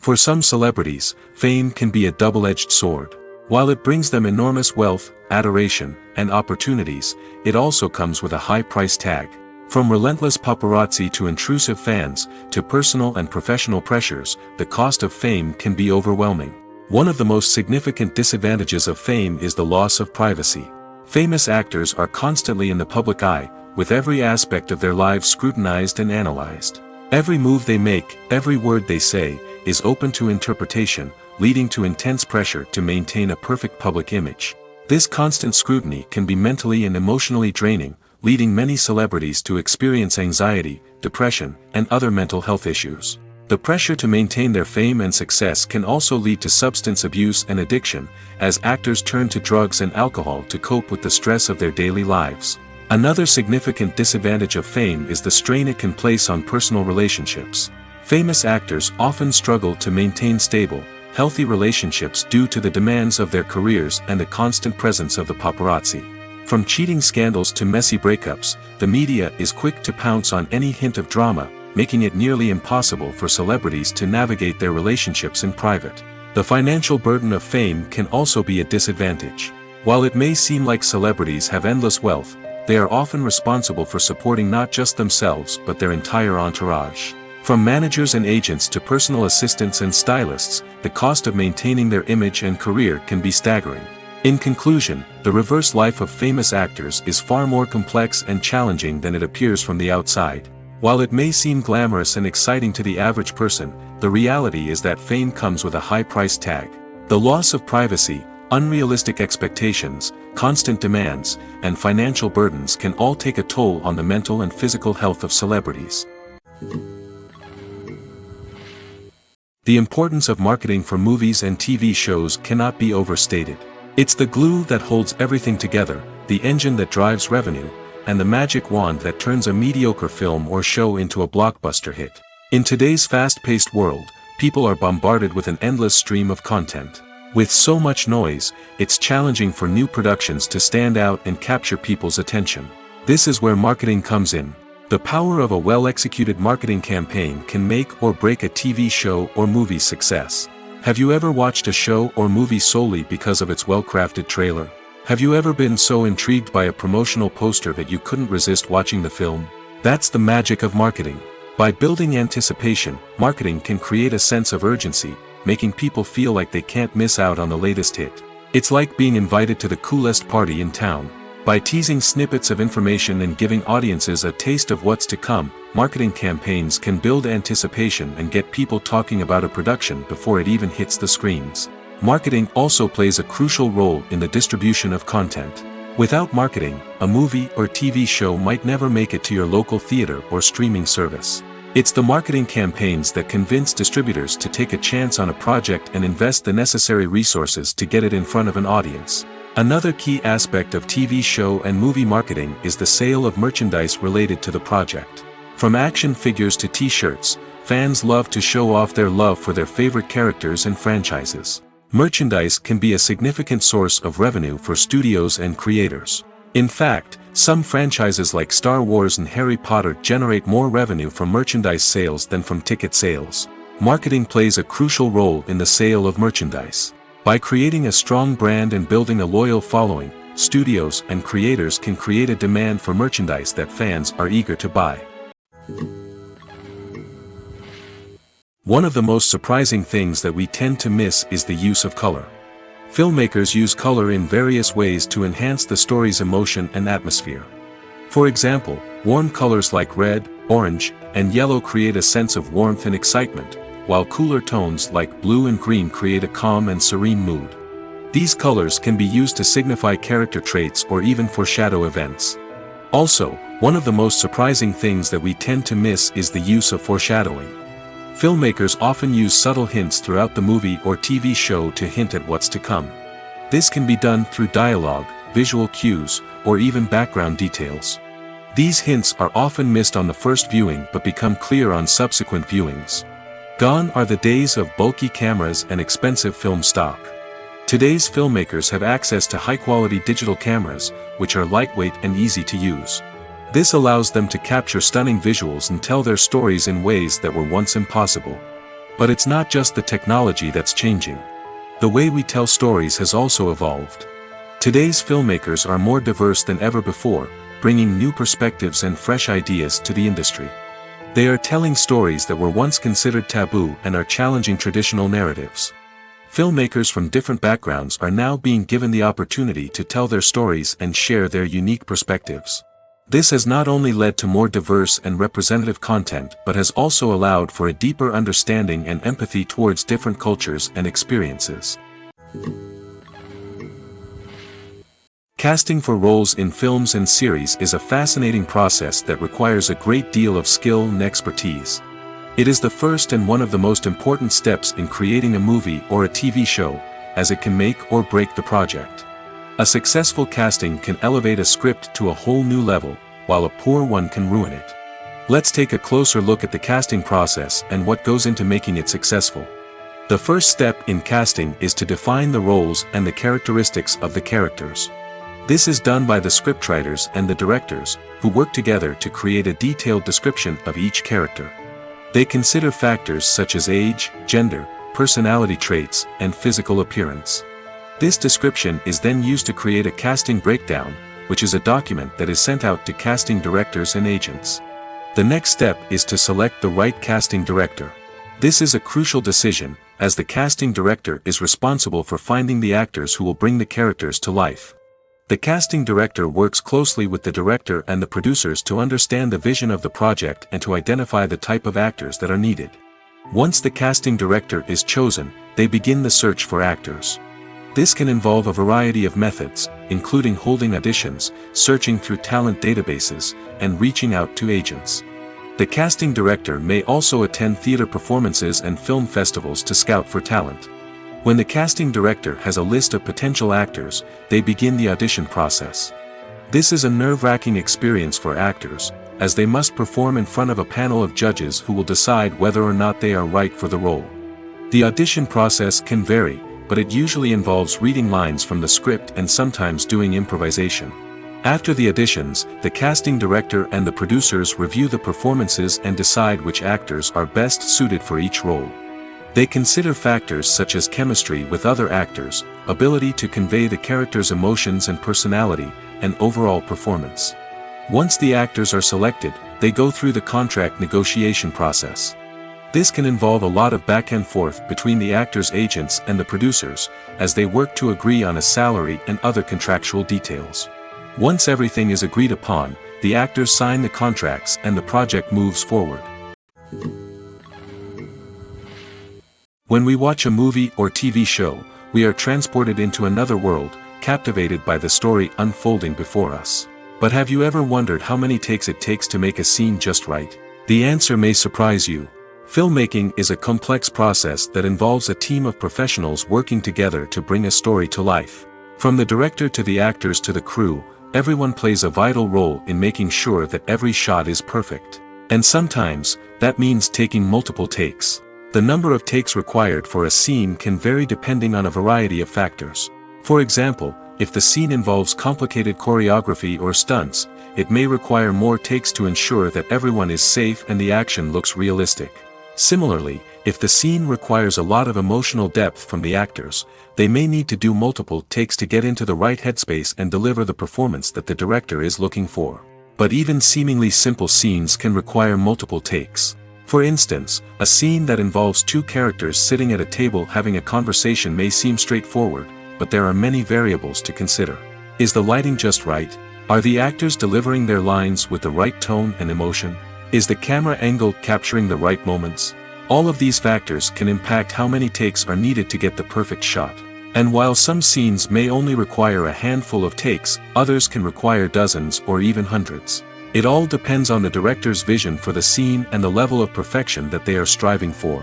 For some celebrities, fame can be a double-edged sword. While it brings them enormous wealth, adoration, and opportunities, it also comes with a high price tag. From relentless paparazzi to intrusive fans, to personal and professional pressures, the cost of fame can be overwhelming. One of the most significant disadvantages of fame is the loss of privacy. Famous actors are constantly in the public eye, with every aspect of their lives scrutinized and analyzed. Every move they make, every word they say, is open to interpretation, leading to intense pressure to maintain a perfect public image. This constant scrutiny can be mentally and emotionally draining, leading many celebrities to experience anxiety, depression, and other mental health issues. The pressure to maintain their fame and success can also lead to substance abuse and addiction, as actors turn to drugs and alcohol to cope with the stress of their daily lives. Another significant disadvantage of fame is the strain it can place on personal relationships. Famous actors often struggle to maintain stable, healthy relationships due to the demands of their careers and the constant presence of the paparazzi. From cheating scandals to messy breakups, the media is quick to pounce on any hint of drama, making it nearly impossible for celebrities to navigate their relationships in private. The financial burden of fame can also be a disadvantage. While it may seem like celebrities have endless wealth, they are often responsible for supporting not just themselves but their entire entourage. From managers and agents to personal assistants and stylists, the cost of maintaining their image and career can be staggering. In conclusion, the reverse life of famous actors is far more complex and challenging than it appears from the outside. While it may seem glamorous and exciting to the average person, the reality is that fame comes with a high price tag. The loss of privacy, unrealistic expectations, constant demands, and financial burdens can all take a toll on the mental and physical health of celebrities. The importance of marketing for movies and TV shows cannot be overstated. It's the glue that holds everything together, the engine that drives revenue, and the magic wand that turns a mediocre film or show into a blockbuster hit. In today's fast-paced world, people are bombarded with an endless stream of content. With so much noise, it's challenging for new productions to stand out and capture people's attention. This is where marketing comes in. The power of a well-executed marketing campaign can make or break a TV show or movie's success. Have you ever watched a show or movie solely because of its well-crafted trailer? Have you ever been so intrigued by a promotional poster that you couldn't resist watching the film? That's the magic of marketing. By building anticipation, marketing can create a sense of urgency, making people feel like they can't miss out on the latest hit. It's like being invited to the coolest party in town. By teasing snippets of information and giving audiences a taste of what's to come, marketing campaigns can build anticipation and get people talking about a production before it even hits the screens. Marketing also plays a crucial role in the distribution of content. Without marketing, a movie or TV show might never make it to your local theater or streaming service. It's the marketing campaigns that convince distributors to take a chance on a project and invest the necessary resources to get it in front of an audience. Another key aspect of TV show and movie marketing is the sale of merchandise related to the project. From action figures to t-shirts, fans love to show off their love for their favorite characters and franchises. Merchandise can be a significant source of revenue for studios and creators. In fact, some franchises like Star Wars and Harry Potter generate more revenue from merchandise sales than from ticket sales. Marketing plays a crucial role in the sale of merchandise. By creating a strong brand and building a loyal following, studios and creators can create a demand for merchandise that fans are eager to buy. One of the most surprising things that we tend to miss is the use of color. Filmmakers use color in various ways to enhance the story's emotion and atmosphere. For example, warm colors like red, orange, and yellow create a sense of warmth and excitement, while cooler tones like blue and green create a calm and serene mood. These colors can be used to signify character traits or even foreshadow events. Also, one of the most surprising things that we tend to miss is the use of foreshadowing. Filmmakers often use subtle hints throughout the movie or TV show to hint at what's to come. This can be done through dialogue, visual cues, or even background details. These hints are often missed on the first viewing but become clear on subsequent viewings. Gone are the days of bulky cameras and expensive film stock. Today's filmmakers have access to high-quality digital cameras, which are lightweight and easy to use. This allows them to capture stunning visuals and tell their stories in ways that were once impossible. But it's not just the technology that's changing. The way we tell stories has also evolved. Today's filmmakers are more diverse than ever before, bringing new perspectives and fresh ideas to the industry. They are telling stories that were once considered taboo and are challenging traditional narratives. Filmmakers from different backgrounds are now being given the opportunity to tell their stories and share their unique perspectives. This has not only led to more diverse and representative content but has also allowed for a deeper understanding and empathy towards different cultures and experiences. Casting for roles in films and series is a fascinating process that requires a great deal of skill and expertise. It is the first and one of the most important steps in creating a movie or a TV show, as it can make or break the project. A successful casting can elevate a script to a whole new level, while a poor one can ruin it. Let's take a closer look at the casting process and what goes into making it successful. The first step in casting is to define the roles and the characteristics of the characters. This is done by the scriptwriters and the directors, who work together to create a detailed description of each character. They consider factors such as age, gender, personality traits, and physical appearance. This description is then used to create a casting breakdown, which is a document that is sent out to casting directors and agents. The next step is to select the right casting director. This is a crucial decision, as the casting director is responsible for finding the actors who will bring the characters to life. The casting director works closely with the director and the producers to understand the vision of the project and to identify the type of actors that are needed. Once the casting director is chosen, they begin the search for actors. This can involve a variety of methods, including holding auditions, searching through talent databases, and reaching out to agents. The casting director may also attend theater performances and film festivals to scout for talent. When the casting director has a list of potential actors, they begin the audition process. This is a nerve-wracking experience for actors, as they must perform in front of a panel of judges who will decide whether or not they are right for the role. The audition process can vary, but it usually involves reading lines from the script and sometimes doing improvisation. After the auditions, the casting director and the producers review the performances and decide which actors are best suited for each role. They consider factors such as chemistry with other actors, ability to convey the character's emotions and personality, and overall performance. Once the actors are selected, they go through the contract negotiation process. This can involve a lot of back and forth between the actors' agents and the producers, as they work to agree on a salary and other contractual details. Once everything is agreed upon, the actors sign the contracts and the project moves forward. When we watch a movie or TV show, we are transported into another world, captivated by the story unfolding before us. But have you ever wondered how many takes it takes to make a scene just right? The answer may surprise you. Filmmaking is a complex process that involves a team of professionals working together to bring a story to life. From the director to the actors to the crew, everyone plays a vital role in making sure that every shot is perfect. And sometimes, that means taking multiple takes. The number of takes required for a scene can vary depending on a variety of factors. For example, if the scene involves complicated choreography or stunts, it may require more takes to ensure that everyone is safe and the action looks realistic. Similarly, if the scene requires a lot of emotional depth from the actors, they may need to do multiple takes to get into the right headspace and deliver the performance that the director is looking for. But even seemingly simple scenes can require multiple takes. For instance, a scene that involves two characters sitting at a table having a conversation may seem straightforward, but there are many variables to consider. Is the lighting just right? Are the actors delivering their lines with the right tone and emotion? Is the camera angle capturing the right moments? All of these factors can impact how many takes are needed to get the perfect shot. And while some scenes may only require a handful of takes, others can require dozens or even hundreds. It all depends on the director's vision for the scene and the level of perfection that they are striving for.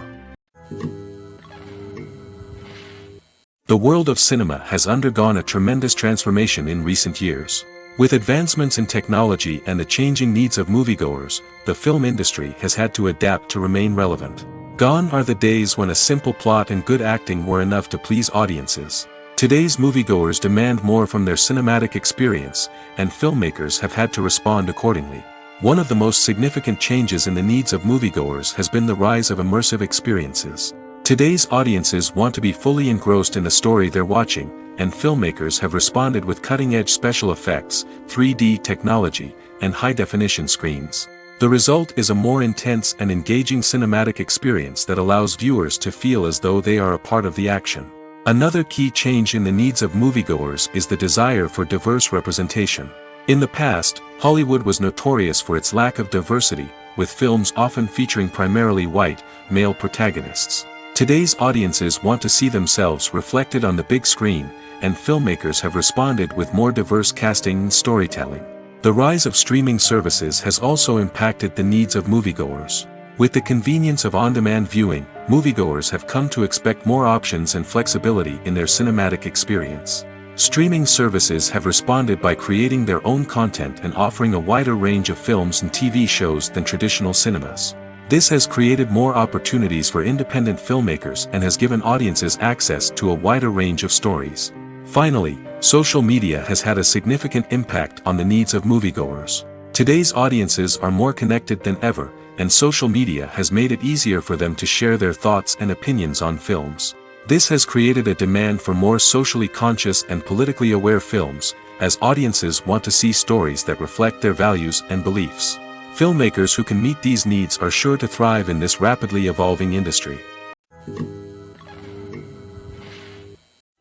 The world of cinema has undergone a tremendous transformation in recent years. With advancements in technology and the changing needs of moviegoers, the film industry has had to adapt to remain relevant. Gone are the days when a simple plot and good acting were enough to please audiences. Today's moviegoers demand more from their cinematic experience, and filmmakers have had to respond accordingly. One of the most significant changes in the needs of moviegoers has been the rise of immersive experiences. Today's audiences want to be fully engrossed in the story they're watching, and filmmakers have responded with cutting-edge special effects, 3D technology, and high-definition screens. The result is a more intense and engaging cinematic experience that allows viewers to feel as though they are a part of the action. Another key change in the needs of moviegoers is the desire for diverse representation. In the past, Hollywood was notorious for its lack of diversity, with films often featuring primarily white, male protagonists. Today's audiences want to see themselves reflected on the big screen, and filmmakers have responded with more diverse casting and storytelling. The rise of streaming services has also impacted the needs of moviegoers. With the convenience of on-demand viewing, moviegoers have come to expect more options and flexibility in their cinematic experience. Streaming services have responded by creating their own content and offering a wider range of films and TV shows than traditional cinemas. This has created more opportunities for independent filmmakers and has given audiences access to a wider range of stories. Finally, social media has had a significant impact on the needs of moviegoers. Today's audiences are more connected than ever, and social media has made it easier for them to share their thoughts and opinions on films. This has created a demand for more socially conscious and politically aware films, as audiences want to see stories that reflect their values and beliefs. Filmmakers who can meet these needs are sure to thrive in this rapidly evolving industry.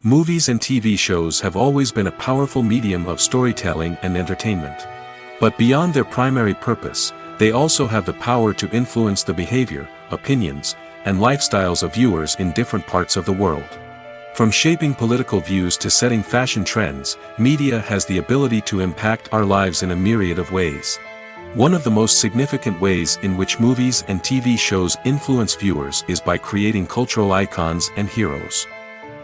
Movies and TV shows have always been a powerful medium of storytelling and entertainment. But beyond their primary purpose, they also have the power to influence the behavior, opinions, and lifestyles of viewers in different parts of the world. From shaping political views to setting fashion trends, media has the ability to impact our lives in a myriad of ways. One of the most significant ways in which movies and TV shows influence viewers is by creating cultural icons and heroes.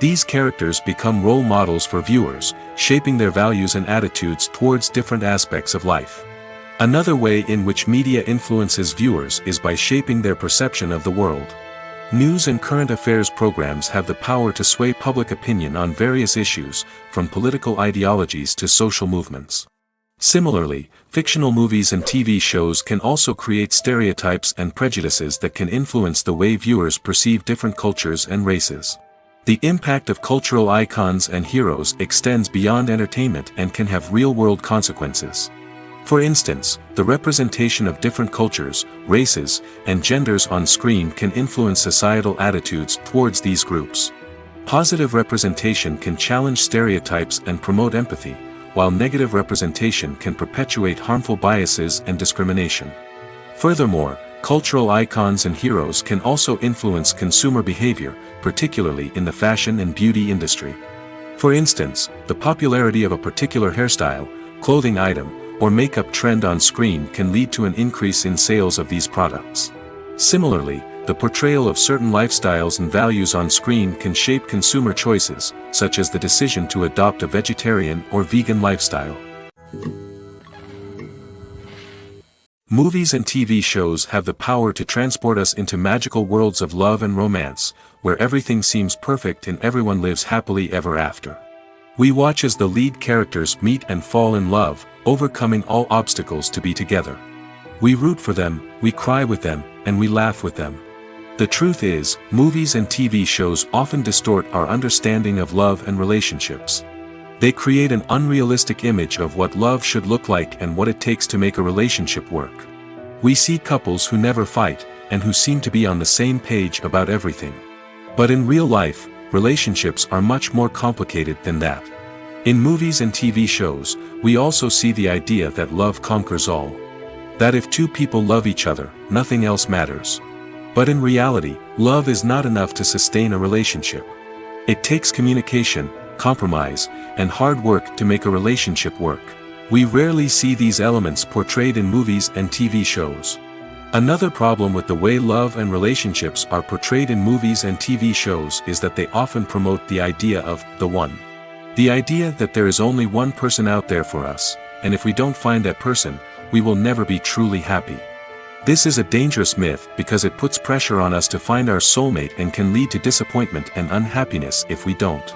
These characters become role models for viewers, shaping their values and attitudes towards different aspects of life. Another way in which media influences viewers is by shaping their perception of the world. News and current affairs programs have the power to sway public opinion on various issues, from political ideologies to social movements. Similarly, fictional movies and TV shows can also create stereotypes and prejudices that can influence the way viewers perceive different cultures and races. The impact of cultural icons and heroes extends beyond entertainment and can have real-world consequences. For instance, the representation of different cultures, races, and genders on screen can influence societal attitudes towards these groups. Positive representation can challenge stereotypes and promote empathy, while negative representation can perpetuate harmful biases and discrimination. Furthermore, cultural icons and heroes can also influence consumer behavior, particularly in the fashion and beauty industry. For instance, the popularity of a particular hairstyle, clothing item, or makeup trend on screen can lead to an increase in sales of these products. Similarly, the portrayal of certain lifestyles and values on screen can shape consumer choices, such as the decision to adopt a vegetarian or vegan lifestyle. Movies and TV shows have the power to transport us into magical worlds of love and romance, where everything seems perfect and everyone lives happily ever after. We watch as the lead characters meet and fall in love, overcoming all obstacles to be together. We root for them, we cry with them, and we laugh with them. The truth is, movies and TV shows often distort our understanding of love and relationships. They create an unrealistic image of what love should look like and what it takes to make a relationship work. We see couples who never fight, and who seem to be on the same page about everything. But in real life, relationships are much more complicated than that. In movies and TV shows, we also see the idea that love conquers all. That if two people love each other, nothing else matters. But in reality, love is not enough to sustain a relationship. It takes communication, compromise, and hard work to make a relationship work. We rarely see these elements portrayed in movies and TV shows. Another problem with the way love and relationships are portrayed in movies and TV shows is that they often promote the idea of the one. The idea that there is only one person out there for us, and if we don't find that person, we will never be truly happy. This is a dangerous myth because it puts pressure on us to find our soulmate and can lead to disappointment and unhappiness if we don't.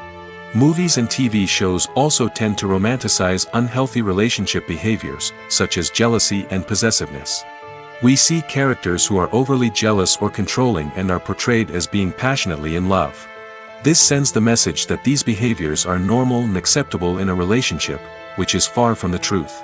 Movies and TV shows also tend to romanticize unhealthy relationship behaviors, such as jealousy and possessiveness. We see characters who are overly jealous or controlling and are portrayed as being passionately in love. This sends the message that these behaviors are normal and acceptable in a relationship, which is far from the truth.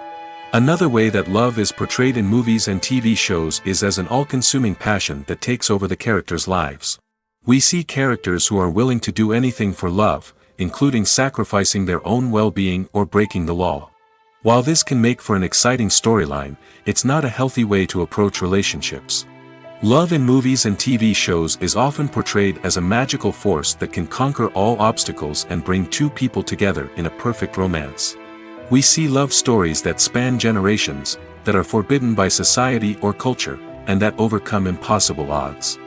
Another way that love is portrayed in movies and TV shows is as an all-consuming passion that takes over the characters' lives. We see characters who are willing to do anything for love, including sacrificing their own well-being or breaking the law. While this can make for an exciting storyline, it's not a healthy way to approach relationships. Love in movies and TV shows is often portrayed as a magical force that can conquer all obstacles and bring two people together in a perfect romance. We see love stories that span generations, that are forbidden by society or culture, and that overcome impossible odds.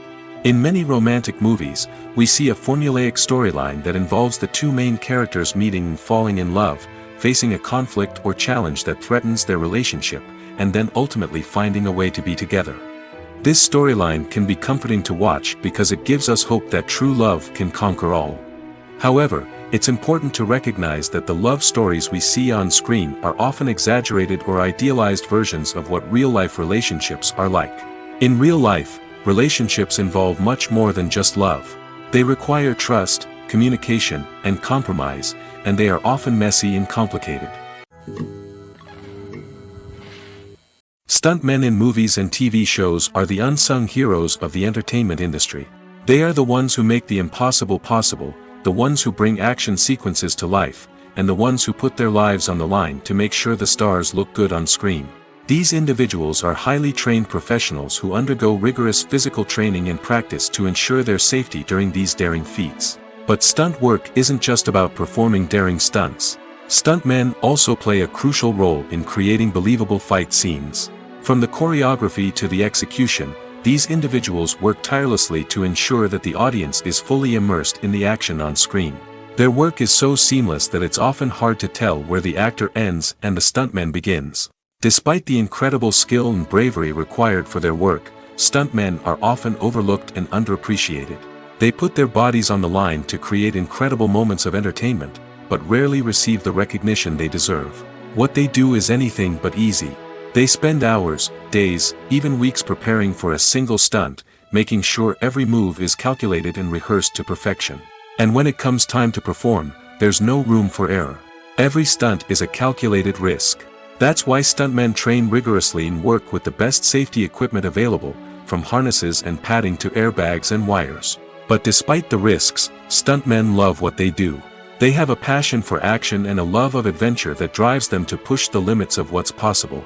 In many romantic movies, we see a formulaic storyline that involves the two main characters meeting and falling in love, facing a conflict or challenge that threatens their relationship, and then ultimately finding a way to be together. This storyline can be comforting to watch because it gives us hope that true love can conquer all. However, it's important to recognize that the love stories we see on screen are often exaggerated or idealized versions of what real-life relationships are like. In real life, relationships involve much more than just love. They require trust, communication, and compromise, and they are often messy and complicated. Stuntmen in movies and TV shows are the unsung heroes of the entertainment industry. They are the ones who make the impossible possible, the ones who bring action sequences to life, and the ones who put their lives on the line to make sure the stars look good on screen. These individuals are highly trained professionals who undergo rigorous physical training and practice to ensure their safety during these daring feats. But stunt work isn't just about performing daring stunts. Stuntmen also play a crucial role in creating believable fight scenes. From the choreography to the execution, these individuals work tirelessly to ensure that the audience is fully immersed in the action on screen. Their work is so seamless that it's often hard to tell where the actor ends and the stuntman begins. Despite the incredible skill and bravery required for their work, stuntmen are often overlooked and underappreciated. They put their bodies on the line to create incredible moments of entertainment, but rarely receive the recognition they deserve. What they do is anything but easy. They spend hours, days, even weeks preparing for a single stunt, making sure every move is calculated and rehearsed to perfection. And when it comes time to perform, there's no room for error. Every stunt is a calculated risk. That's why stuntmen train rigorously and work with the best safety equipment available, from harnesses and padding to airbags and wires. But despite the risks, stuntmen love what they do. They have a passion for action and a love of adventure that drives them to push the limits of what's possible.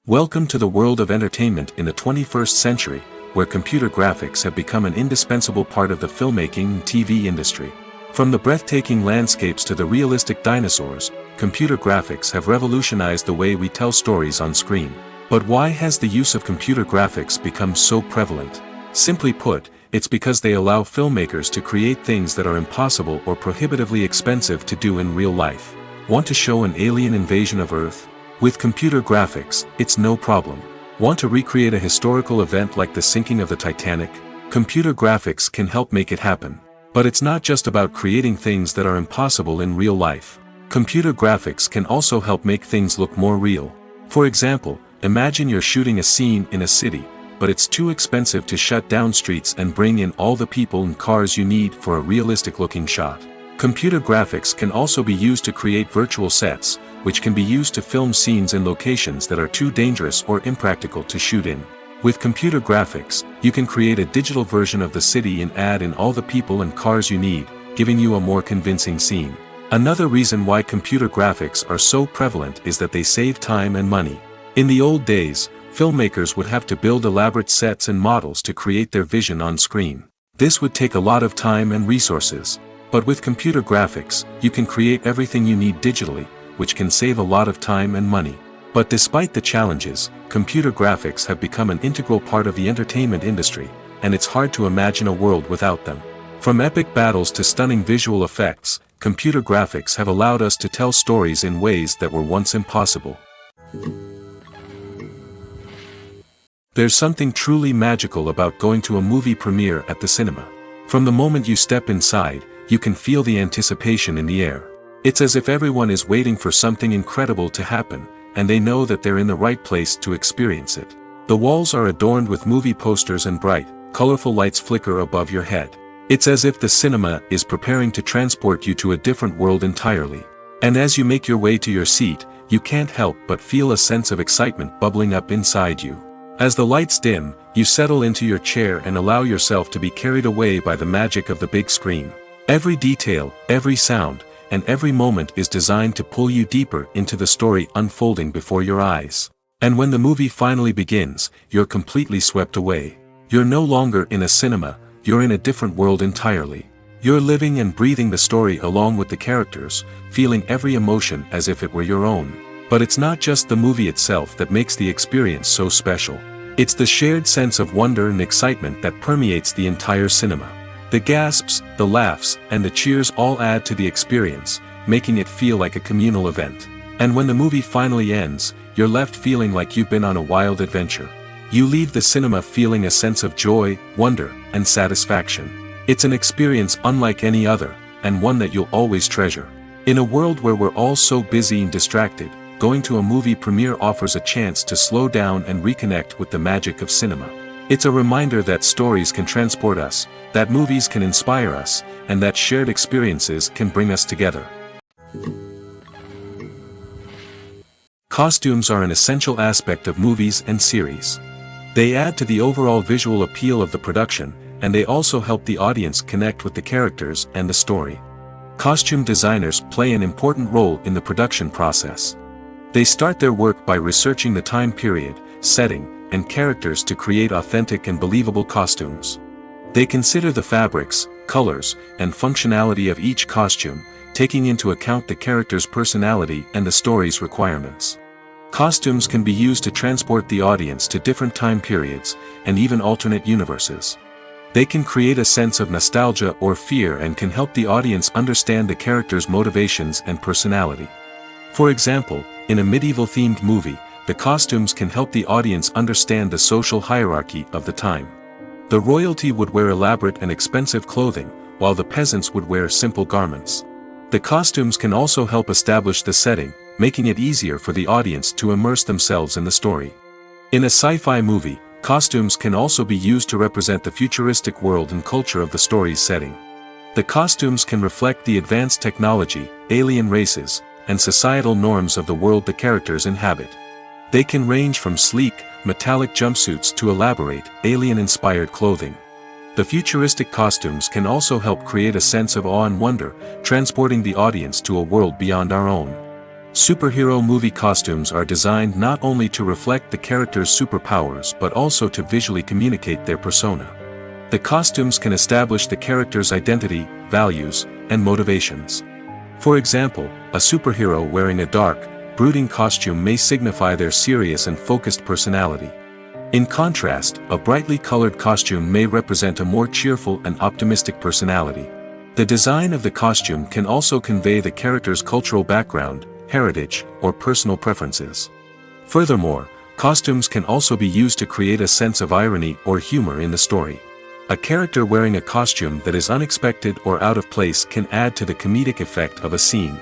Welcome to the world of entertainment in the 21st century, where computer graphics have become an indispensable part of the filmmaking and TV industry. From the breathtaking landscapes to the realistic dinosaurs, computer graphics have revolutionized the way we tell stories on screen. But why has the use of computer graphics become so prevalent? Simply put, it's because they allow filmmakers to create things that are impossible or prohibitively expensive to do in real life. Want to show an alien invasion of Earth? With computer graphics, it's no problem. Want to recreate a historical event like the sinking of the Titanic? Computer graphics can help make it happen. But it's not just about creating things that are impossible in real life. Computer graphics can also help make things look more real. For example, imagine you're shooting a scene in a city, but it's too expensive to shut down streets and bring in all the people and cars you need for a realistic-looking shot. Computer graphics can also be used to create virtual sets, which can be used to film scenes in locations that are too dangerous or impractical to shoot in. With computer graphics, you can create a digital version of the city and add in all the people and cars you need, giving you a more convincing scene. Another reason why computer graphics are so prevalent is that they save time and money. In the old days, filmmakers would have to build elaborate sets and models to create their vision on screen. This would take a lot of time and resources. But with computer graphics, you can create everything you need digitally, which can save a lot of time and money. But despite the challenges, computer graphics have become an integral part of the entertainment industry, and it's hard to imagine a world without them. From epic battles to stunning visual effects, computer graphics have allowed us to tell stories in ways that were once impossible. There's something truly magical about going to a movie premiere at the cinema. From the moment you step inside, you can feel the anticipation in the air. It's as if everyone is waiting for something incredible to happen, and they know that they're in the right place to experience it. The walls are adorned with movie posters and bright, colorful lights flicker above your head. It's as if the cinema is preparing to transport you to a different world entirely. And as you make your way to your seat, you can't help but feel a sense of excitement bubbling up inside you. As the lights dim, you settle into your chair and allow yourself to be carried away by the magic of the big screen. Every detail, every sound, and every moment is designed to pull you deeper into the story unfolding before your eyes. And when the movie finally begins, you're completely swept away. You're no longer in a cinema, you're in a different world entirely. You're living and breathing the story along with the characters, feeling every emotion as if it were your own. But it's not just the movie itself that makes the experience so special. It's the shared sense of wonder and excitement that permeates the entire cinema. The gasps, the laughs, and the cheers all add to the experience, making it feel like a communal event. And when the movie finally ends, you're left feeling like you've been on a wild adventure. You leave the cinema feeling a sense of joy, wonder, and satisfaction. It's an experience unlike any other, and one that you'll always treasure. In a world where we're all so busy and distracted, going to a movie premiere offers a chance to slow down and reconnect with the magic of cinema. It's a reminder that stories can transport us, that movies can inspire us, and that shared experiences can bring us together. Costumes are an essential aspect of movies and series. They add to the overall visual appeal of the production, and they also help the audience connect with the characters and the story. Costume designers play an important role in the production process. They start their work by researching the time period, setting, and characters to create authentic and believable costumes. They consider the fabrics, colors, and functionality of each costume, taking into account the character's personality and the story's requirements. Costumes can be used to transport the audience to different time periods, and even alternate universes. They can create a sense of nostalgia or fear and can help the audience understand the character's motivations and personality. For example, in a medieval-themed movie, the costumes can help the audience understand the social hierarchy of the time. The royalty would wear elaborate and expensive clothing, while the peasants would wear simple garments. The costumes can also help establish the setting, making it easier for the audience to immerse themselves in the story. In a sci-fi movie, costumes can also be used to represent the futuristic world and culture of the story's setting. The costumes can reflect the advanced technology, alien races, and societal norms of the world the characters inhabit. They can range from sleek, metallic jumpsuits to elaborate, alien-inspired clothing. The futuristic costumes can also help create a sense of awe and wonder, transporting the audience to a world beyond our own. Superhero movie costumes are designed not only to reflect the character's superpowers but also to visually communicate their persona. The costumes can establish the character's identity, values, and motivations. For example, a superhero wearing a dark, brooding costume may signify their serious and focused personality. In contrast, a brightly colored costume may represent a more cheerful and optimistic personality. The design of the costume can also convey the character's cultural background, heritage, or personal preferences. Furthermore, costumes can also be used to create a sense of irony or humor in the story. A character wearing a costume that is unexpected or out of place can add to the comedic effect of a scene.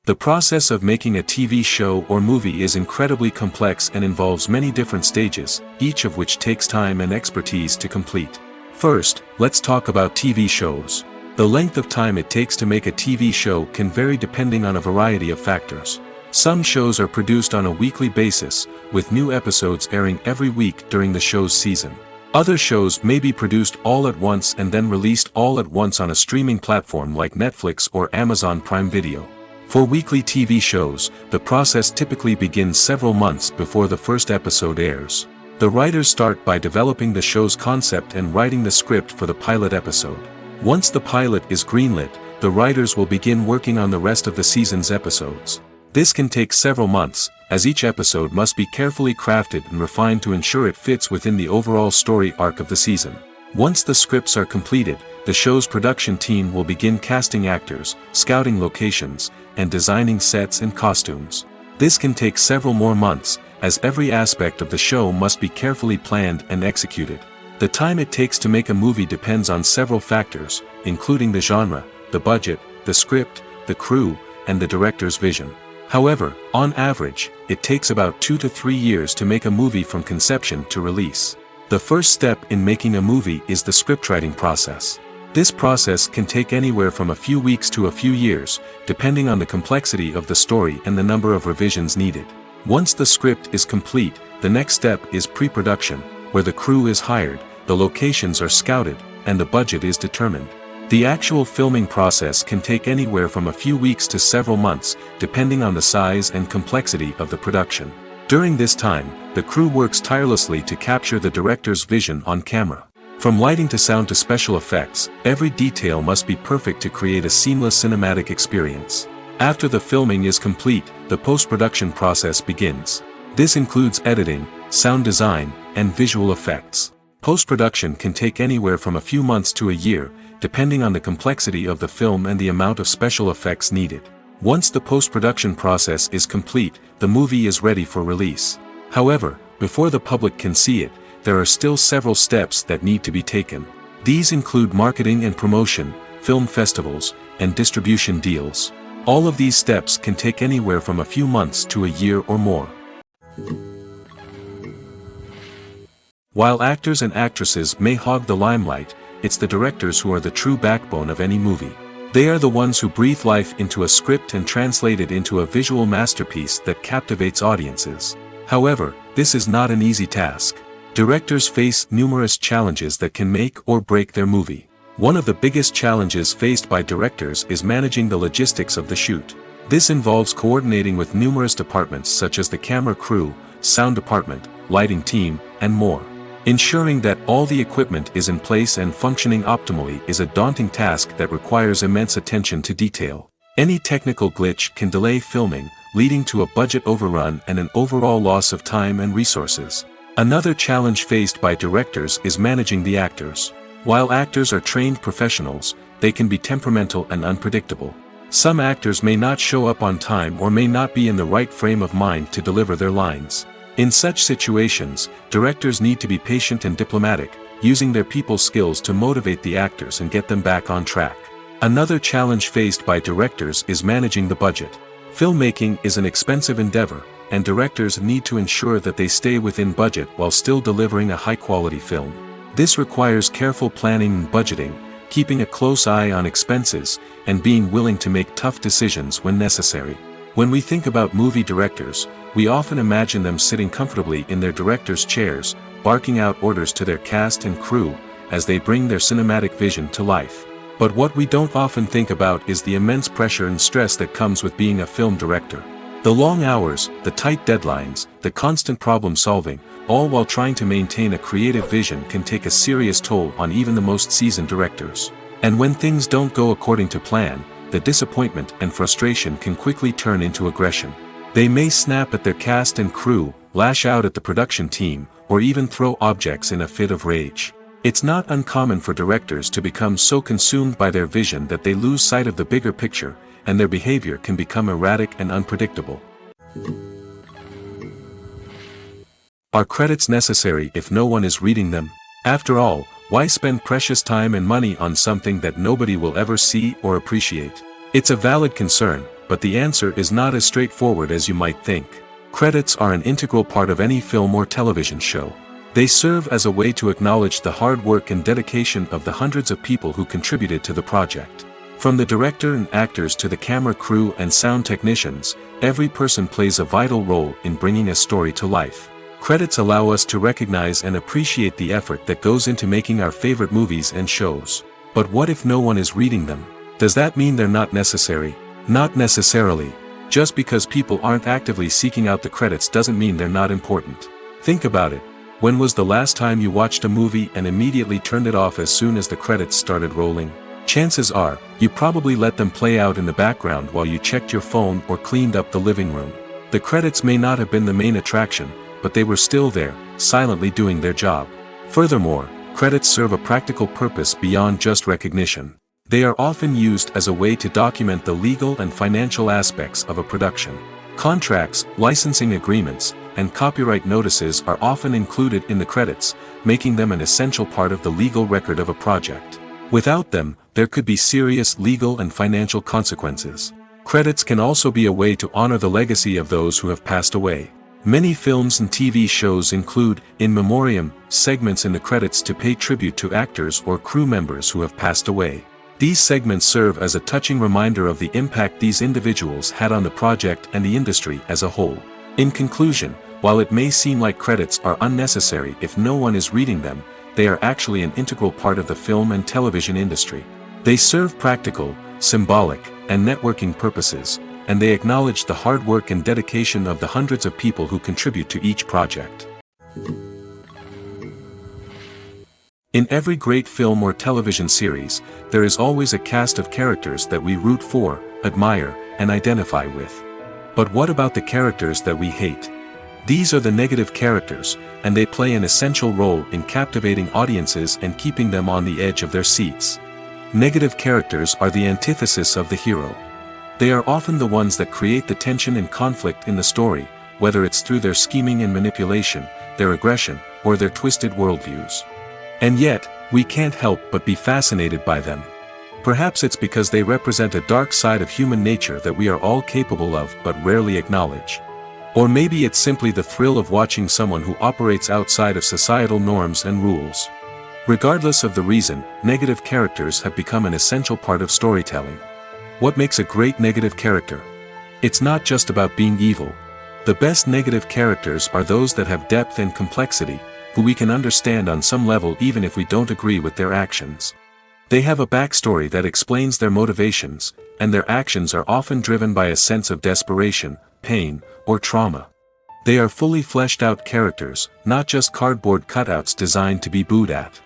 The process of making a TV show or movie is incredibly complex and involves many different stages, each of which takes time and expertise to complete. First, let's talk about TV shows. The length of time it takes to make a TV show can vary depending on a variety of factors. Some shows are produced on a weekly basis, with new episodes airing every week during the show's season. Other shows may be produced all at once and then released all at once on a streaming platform like Netflix or Amazon Prime Video. For weekly TV shows, the process typically begins several months before the first episode airs. The writers start by developing the show's concept and writing the script for the pilot episode. Once the pilot is greenlit, the writers will begin working on the rest of the season's episodes. This can take several months, as each episode must be carefully crafted and refined to ensure it fits within the overall story arc of the season. Once the scripts are completed, the show's production team will begin casting actors, scouting locations, and designing sets and costumes. This can take several more months, as every aspect of the show must be carefully planned and executed. The time it takes to make a movie depends on several factors, including the genre, the budget, the script, the crew, and the director's vision. However, on average, it takes about 2 to 3 years to make a movie from conception to release. The first step in making a movie is the scriptwriting process. This process can take anywhere from a few weeks to a few years, depending on the complexity of the story and the number of revisions needed. Once the script is complete, the next step is pre-production, where the crew is hired, the locations are scouted, and the budget is determined. The actual filming process can take anywhere from a few weeks to several months, depending on the size and complexity of the production. During this time, the crew works tirelessly to capture the director's vision on camera. From lighting to sound to special effects, every detail must be perfect to create a seamless cinematic experience. After the filming is complete, the post-production process begins. This includes editing, sound design, and visual effects. Post-production can take anywhere from a few months to a year, depending on the complexity of the film and the amount of special effects needed. Once the post-production process is complete, the movie is ready for release. However, before the public can see it, there are still several steps that need to be taken. These include marketing and promotion, film festivals, and distribution deals. All of these steps can take anywhere from a few months to a year or more. While actors and actresses may hog the limelight, it's the directors who are the true backbone of any movie. They are the ones who breathe life into a script and translate it into a visual masterpiece that captivates audiences. However, this is not an easy task. Directors face numerous challenges that can make or break their movie. One of the biggest challenges faced by directors is managing the logistics of the shoot. This involves coordinating with numerous departments such as the camera crew, sound department, lighting team, and more. Ensuring that all the equipment is in place and functioning optimally is a daunting task that requires immense attention to detail. Any technical glitch can delay filming, leading to a budget overrun and an overall loss of time and resources. Another challenge faced by directors is managing the actors. While actors are trained professionals, they can be temperamental and unpredictable. Some actors may not show up on time or may not be in the right frame of mind to deliver their lines. In such situations, directors need to be patient and diplomatic, using their people skills to motivate the actors and get them back on track. Another challenge faced by directors is managing the budget. Filmmaking is an expensive endeavor, and directors need to ensure that they stay within budget while still delivering a high-quality film. This requires careful planning and budgeting, keeping a close eye on expenses, and being willing to make tough decisions when necessary. When we think about movie directors, we often imagine them sitting comfortably in their director's chairs, barking out orders to their cast and crew, as they bring their cinematic vision to life. But what we don't often think about is the immense pressure and stress that comes with being a film director. The long hours, the tight deadlines, the constant problem solving, all while trying to maintain a creative vision can take a serious toll on even the most seasoned directors. And when things don't go according to plan, the disappointment and frustration can quickly turn into aggression. They may snap at their cast and crew, lash out at the production team, or even throw objects in a fit of rage. It's not uncommon for directors to become so consumed by their vision that they lose sight of the bigger picture, and their behavior can become erratic and unpredictable. Are credits necessary if no one is reading them? After all, why spend precious time and money on something that nobody will ever see or appreciate? It's a valid concern, but the answer is not as straightforward as you might think. Credits are an integral part of any film or television show. They serve as a way to acknowledge the hard work and dedication of the hundreds of people who contributed to the project. From the director and actors to the camera crew and sound technicians, every person plays a vital role in bringing a story to life. Credits allow us to recognize and appreciate the effort that goes into making our favorite movies and shows. But what if no one is reading them? Does that mean they're not necessary? Not necessarily. Just because people aren't actively seeking out the credits doesn't mean they're not important. Think about it. When was the last time you watched a movie and immediately turned it off as soon as the credits started rolling? Chances are, you probably let them play out in the background while you checked your phone or cleaned up the living room. The credits may not have been the main attraction, but they were still there, silently doing their job. Furthermore, credits serve a practical purpose beyond just recognition. They are often used as a way to document the legal and financial aspects of a production. Contracts, licensing agreements, and copyright notices are often included in the credits, making them an essential part of the legal record of a project. Without them, there could be serious legal and financial consequences. Credits can also be a way to honor the legacy of those who have passed away. Many films and TV shows include, in memoriam, segments in the credits to pay tribute to actors or crew members who have passed away. These segments serve as a touching reminder of the impact these individuals had on the project and the industry as a whole. In conclusion, while it may seem like credits are unnecessary if no one is reading them, they are actually an integral part of the film and television industry. They serve practical, symbolic, and networking purposes, and they acknowledge the hard work and dedication of the hundreds of people who contribute to each project. In every great film or television series, there is always a cast of characters that we root for, admire, and identify with. But what about the characters that we hate? These are the negative characters, and they play an essential role in captivating audiences and keeping them on the edge of their seats. Negative characters are the antithesis of the hero. They are often the ones that create the tension and conflict in the story, whether it's through their scheming and manipulation, their aggression, or their twisted worldviews. And yet, we can't help but be fascinated by them. Perhaps it's because they represent a dark side of human nature that we are all capable of but rarely acknowledge. Or maybe it's simply the thrill of watching someone who operates outside of societal norms and rules. Regardless of the reason, negative characters have become an essential part of storytelling. What makes a great negative character? It's not just about being evil. The best negative characters are those that have depth and complexity, who we can understand on some level even if we don't agree with their actions. They have a backstory that explains their motivations, and their actions are often driven by a sense of desperation, pain, or trauma. They are fully fleshed out characters, not just cardboard cutouts designed to be booed at.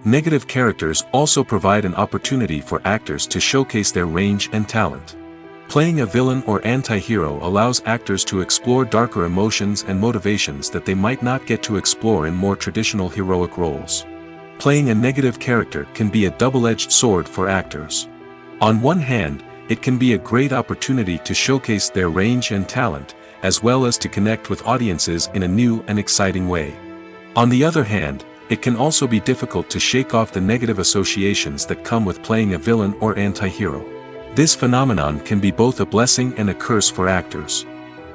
Negative characters also provide an opportunity for actors to showcase their range and talent. Playing a villain or anti-hero allows actors to explore darker emotions and motivations that they might not get to explore in more traditional heroic roles. Playing a negative character can be a double-edged sword for actors. On one hand, it can be a great opportunity to showcase their range and talent, as well as to connect with audiences in a new and exciting way. On the other hand, it can also be difficult to shake off the negative associations that come with playing a villain or anti-hero. This phenomenon can be both a blessing and a curse for actors.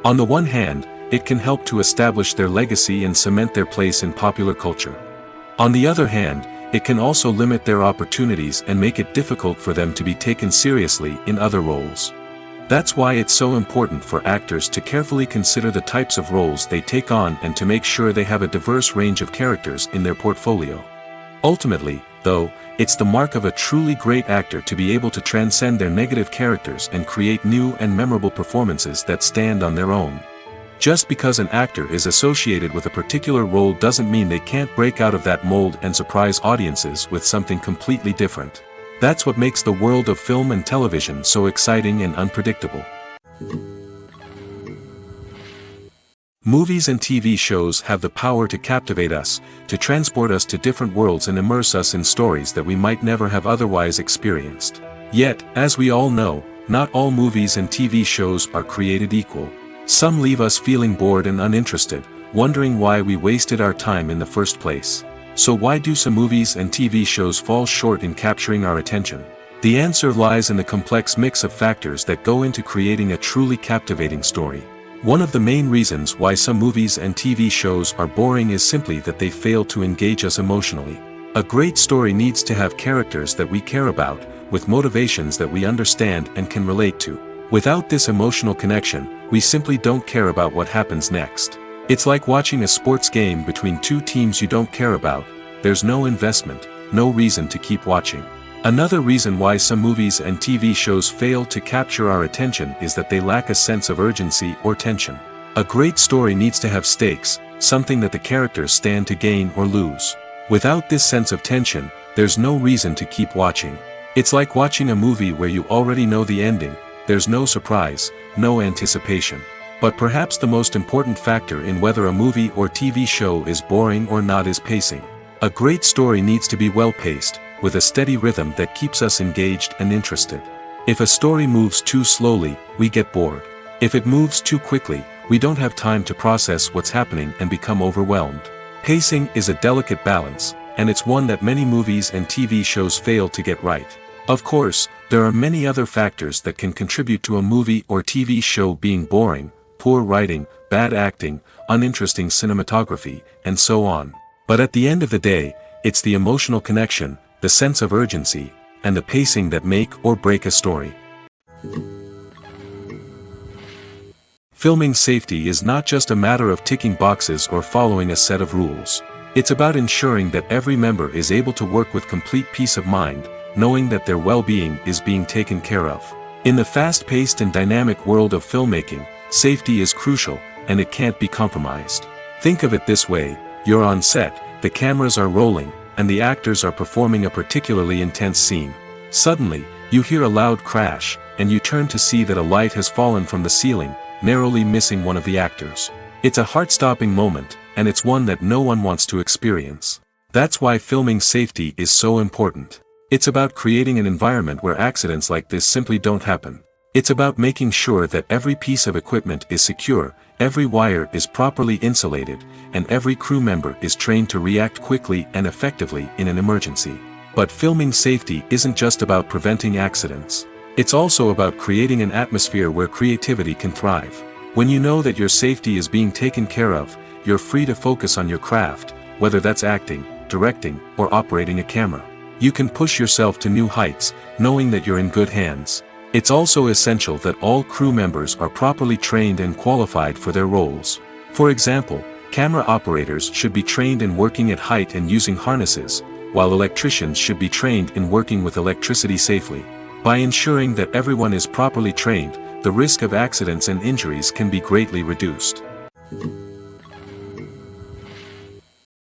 On the one hand, it can help to establish their legacy and cement their place in popular culture. On the other hand, it can also limit their opportunities and make it difficult for them to be taken seriously in other roles. That's why it's so important for actors to carefully consider the types of roles they take on and to make sure they have a diverse range of characters in their portfolio. Ultimately, though, it's the mark of a truly great actor to be able to transcend their negative characters and create new and memorable performances that stand on their own. Just because an actor is associated with a particular role doesn't mean they can't break out of that mold and surprise audiences with something completely different. That's what makes the world of film and television so exciting and unpredictable. Movies and TV shows have the power to captivate us, to transport us to different worlds and immerse us in stories that we might never have otherwise experienced. Yet, as we all know, not all movies and TV shows are created equal. Some leave us feeling bored and uninterested, wondering why we wasted our time in the first place. So why do some movies and TV shows fall short in capturing our attention? The answer lies in the complex mix of factors that go into creating a truly captivating story. One of the main reasons why some movies and TV shows are boring is simply that they fail to engage us emotionally. A great story needs to have characters that we care about, with motivations that we understand and can relate to. Without this emotional connection, we simply don't care about what happens next. It's like watching a sports game between two teams you don't care about. There's no investment, no reason to keep watching. Another reason why some movies and TV shows fail to capture our attention is that they lack a sense of urgency or tension. A great story needs to have stakes, something that the characters stand to gain or lose. Without this sense of tension, there's no reason to keep watching. It's like watching a movie where you already know the ending. There's no surprise, no anticipation. But perhaps the most important factor in whether a movie or TV show is boring or not is pacing. A great story needs to be well-paced, with a steady rhythm that keeps us engaged and interested. If a story moves too slowly, we get bored. If it moves too quickly, we don't have time to process what's happening and become overwhelmed. Pacing is a delicate balance, and it's one that many movies and TV shows fail to get right. Of course, there are many other factors that can contribute to a movie or TV show being boring: poor writing, bad acting, uninteresting cinematography, and so on. But at the end of the day, it's the emotional connection, the sense of urgency, and the pacing that make or break a story. Filming safety is not just a matter of ticking boxes or following a set of rules. It's about ensuring that every member is able to work with complete peace of mind, knowing that their well-being is being taken care of. In the fast-paced and dynamic world of filmmaking, safety is crucial, and it can't be compromised. Think of it this way: you're on set, the cameras are rolling, and the actors are performing a particularly intense scene. Suddenly, you hear a loud crash, and you turn to see that a light has fallen from the ceiling, narrowly missing one of the actors. It's a heart-stopping moment, and it's one that no one wants to experience. That's why filming safety is so important. It's about creating an environment where accidents like this simply don't happen. It's about making sure that every piece of equipment is secure, every wire is properly insulated, and every crew member is trained to react quickly and effectively in an emergency. But filming safety isn't just about preventing accidents. It's also about creating an atmosphere where creativity can thrive. When you know that your safety is being taken care of, you're free to focus on your craft, whether that's acting, directing, or operating a camera. You can push yourself to new heights, knowing that you're in good hands. It's also essential that all crew members are properly trained and qualified for their roles. For example, camera operators should be trained in working at height and using harnesses, while electricians should be trained in working with electricity safely. By ensuring that everyone is properly trained, the risk of accidents and injuries can be greatly reduced.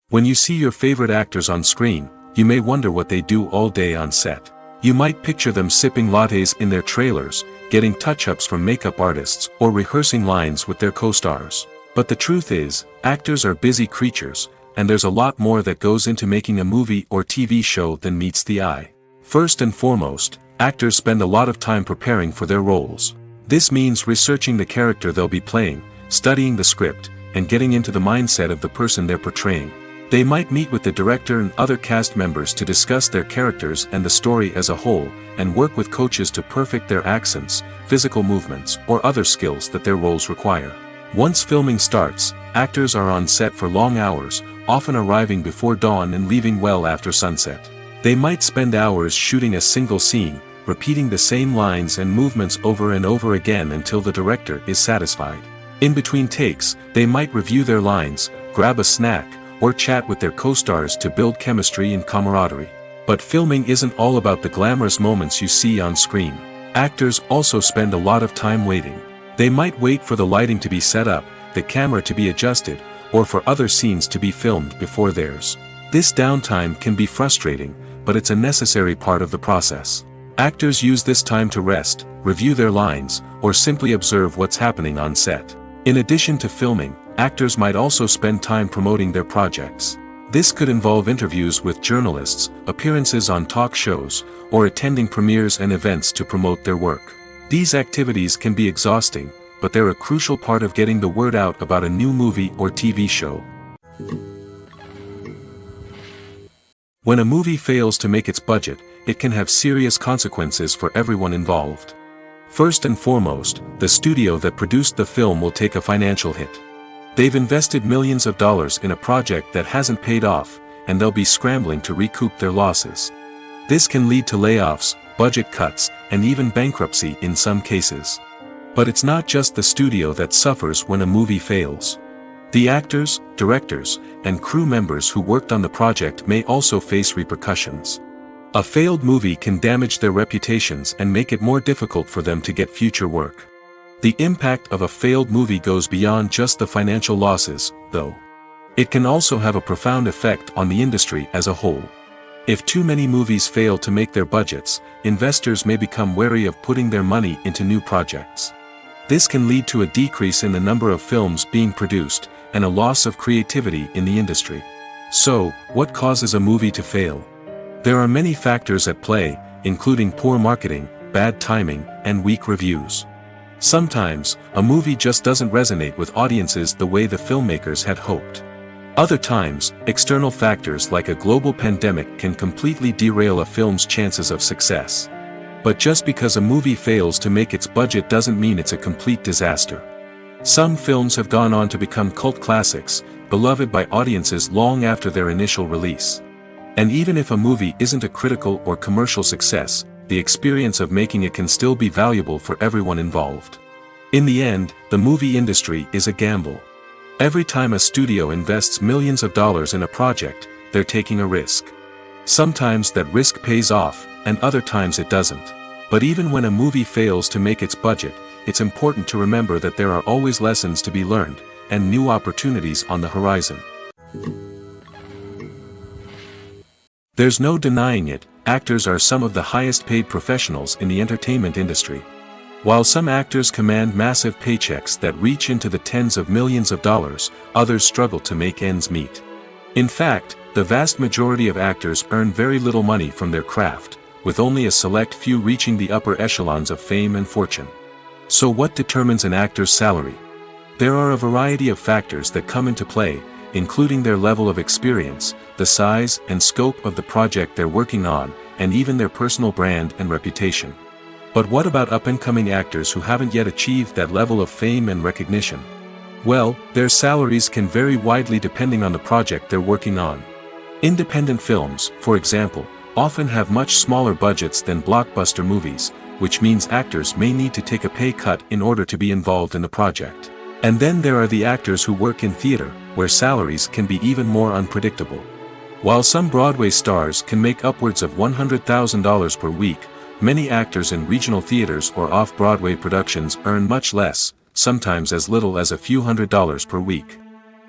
When you see your favorite actors on screen, you may wonder what they do all day on set. You might picture them sipping lattes in their trailers, getting touch-ups from makeup artists, or rehearsing lines with their co-stars. But the truth is, actors are busy creatures, and there's a lot more that goes into making a movie or TV show than meets the eye. First and foremost, actors spend a lot of time preparing for their roles. This means researching the character they'll be playing, studying the script, and getting into the mindset of the person they're portraying. They might meet with the director and other cast members to discuss their characters and the story as a whole, and work with coaches to perfect their accents, physical movements, or other skills that their roles require. Once filming starts, actors are on set for long hours, often arriving before dawn and leaving well after sunset. They might spend hours shooting a single scene, repeating the same lines and movements over and over again until the director is satisfied. In between takes, they might review their lines, grab a snack, or chat with their co-stars to build chemistry and camaraderie. But filming isn't all about the glamorous moments you see on screen. Actors also spend a lot of time waiting. They might wait for the lighting to be set up, the camera to be adjusted, or for other scenes to be filmed before theirs. This downtime can be frustrating, but it's a necessary part of the process. Actors use this time to rest, review their lines, or simply observe what's happening on set. In addition to filming, actors might also spend time promoting their projects. This could involve interviews with journalists, appearances on talk shows, or attending premieres and events to promote their work. These activities can be exhausting, but they're a crucial part of getting the word out about a new movie or TV show. When a movie fails to make its budget, it can have serious consequences for everyone involved. First and foremost, the studio that produced the film will take a financial hit. They've invested millions of dollars in a project that hasn't paid off, and they'll be scrambling to recoup their losses. This can lead to layoffs, budget cuts, and even bankruptcy in some cases. But it's not just the studio that suffers when a movie fails. The actors, directors, and crew members who worked on the project may also face repercussions. A failed movie can damage their reputations and make it more difficult for them to get future work. The impact of a failed movie goes beyond just the financial losses, though. It can also have a profound effect on the industry as a whole. If too many movies fail to make their budgets, investors may become wary of putting their money into new projects. This can lead to a decrease in the number of films being produced, and a loss of creativity in the industry. So, what causes a movie to fail? There are many factors at play, including poor marketing, bad timing, and weak reviews. Sometimes, a movie just doesn't resonate with audiences the way the filmmakers had hoped. Other times, external factors like a global pandemic can completely derail a film's chances of success. But just because a movie fails to make its budget doesn't mean it's a complete disaster. Some films have gone on to become cult classics, beloved by audiences long after their initial release. And even if a movie isn't a critical or commercial success, the experience of making it can still be valuable for everyone involved. In the end, the movie industry is a gamble. Every time a studio invests millions of dollars in a project, they're taking a risk. Sometimes that risk pays off, and other times it doesn't. But even when a movie fails to make its budget, it's important to remember that there are always lessons to be learned, and new opportunities on the horizon. There's no denying it, actors are some of the highest paid professionals in the entertainment industry. While some actors command massive paychecks that reach into the tens of millions of dollars, others struggle to make ends meet. In fact, the vast majority of actors earn very little money from their craft, with only a select few reaching the upper echelons of fame and fortune. So what determines an actor's salary? There are a variety of factors that come into play, including their level of experience, the size and scope of the project they're working on, and even their personal brand and reputation. But what about up-and-coming actors who haven't yet achieved that level of fame and recognition? Well, their salaries can vary widely depending on the project they're working on. Independent films, for example, often have much smaller budgets than blockbuster movies, which means actors may need to take a pay cut in order to be involved in the project. And then there are the actors who work in theater, where salaries can be even more unpredictable. While some Broadway stars can make upwards of $100,000 per week, many actors in regional theaters or off-Broadway productions earn much less, sometimes as little as a few $100s per week.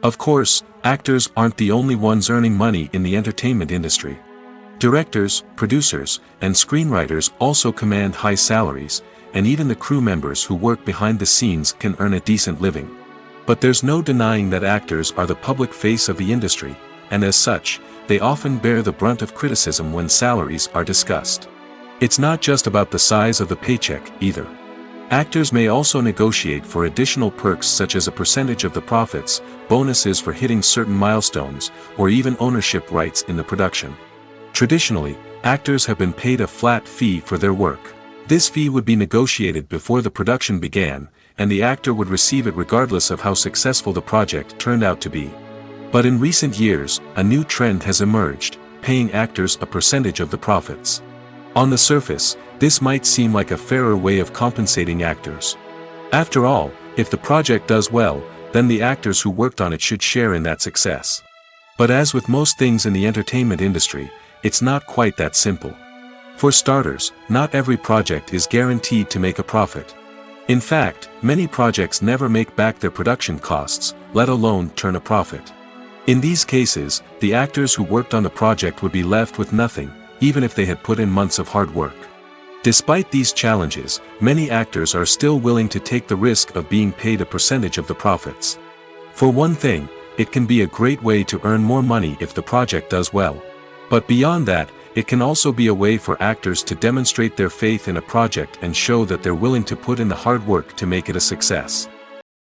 Of course, actors aren't the only ones earning money in the entertainment industry. Directors, producers, and screenwriters also command high salaries, and even the crew members who work behind the scenes can earn a decent living. But there's no denying that actors are the public face of the industry, and as such, they often bear the brunt of criticism when salaries are discussed. It's not just about the size of the paycheck, either. Actors may also negotiate for additional perks such as a percentage of the profits, bonuses for hitting certain milestones, or even ownership rights in the production. Traditionally, actors have been paid a flat fee for their work. This fee would be negotiated before the production began, and the actor would receive it regardless of how successful the project turned out to be. But in recent years, a new trend has emerged, paying actors a percentage of the profits. On the surface, this might seem like a fairer way of compensating actors. After all, if the project does well, then the actors who worked on it should share in that success. But as with most things in the entertainment industry, it's not quite that simple. For starters, not every project is guaranteed to make a profit. In fact, many projects never make back their production costs, let alone turn a profit. In these cases, the actors who worked on the project would be left with nothing, even if they had put in months of hard work. Despite these challenges, many actors are still willing to take the risk of being paid a percentage of the profits. For one thing, it can be a great way to earn more money if the project does well. But beyond that, it can also be a way for actors to demonstrate their faith in a project and show that they're willing to put in the hard work to make it a success.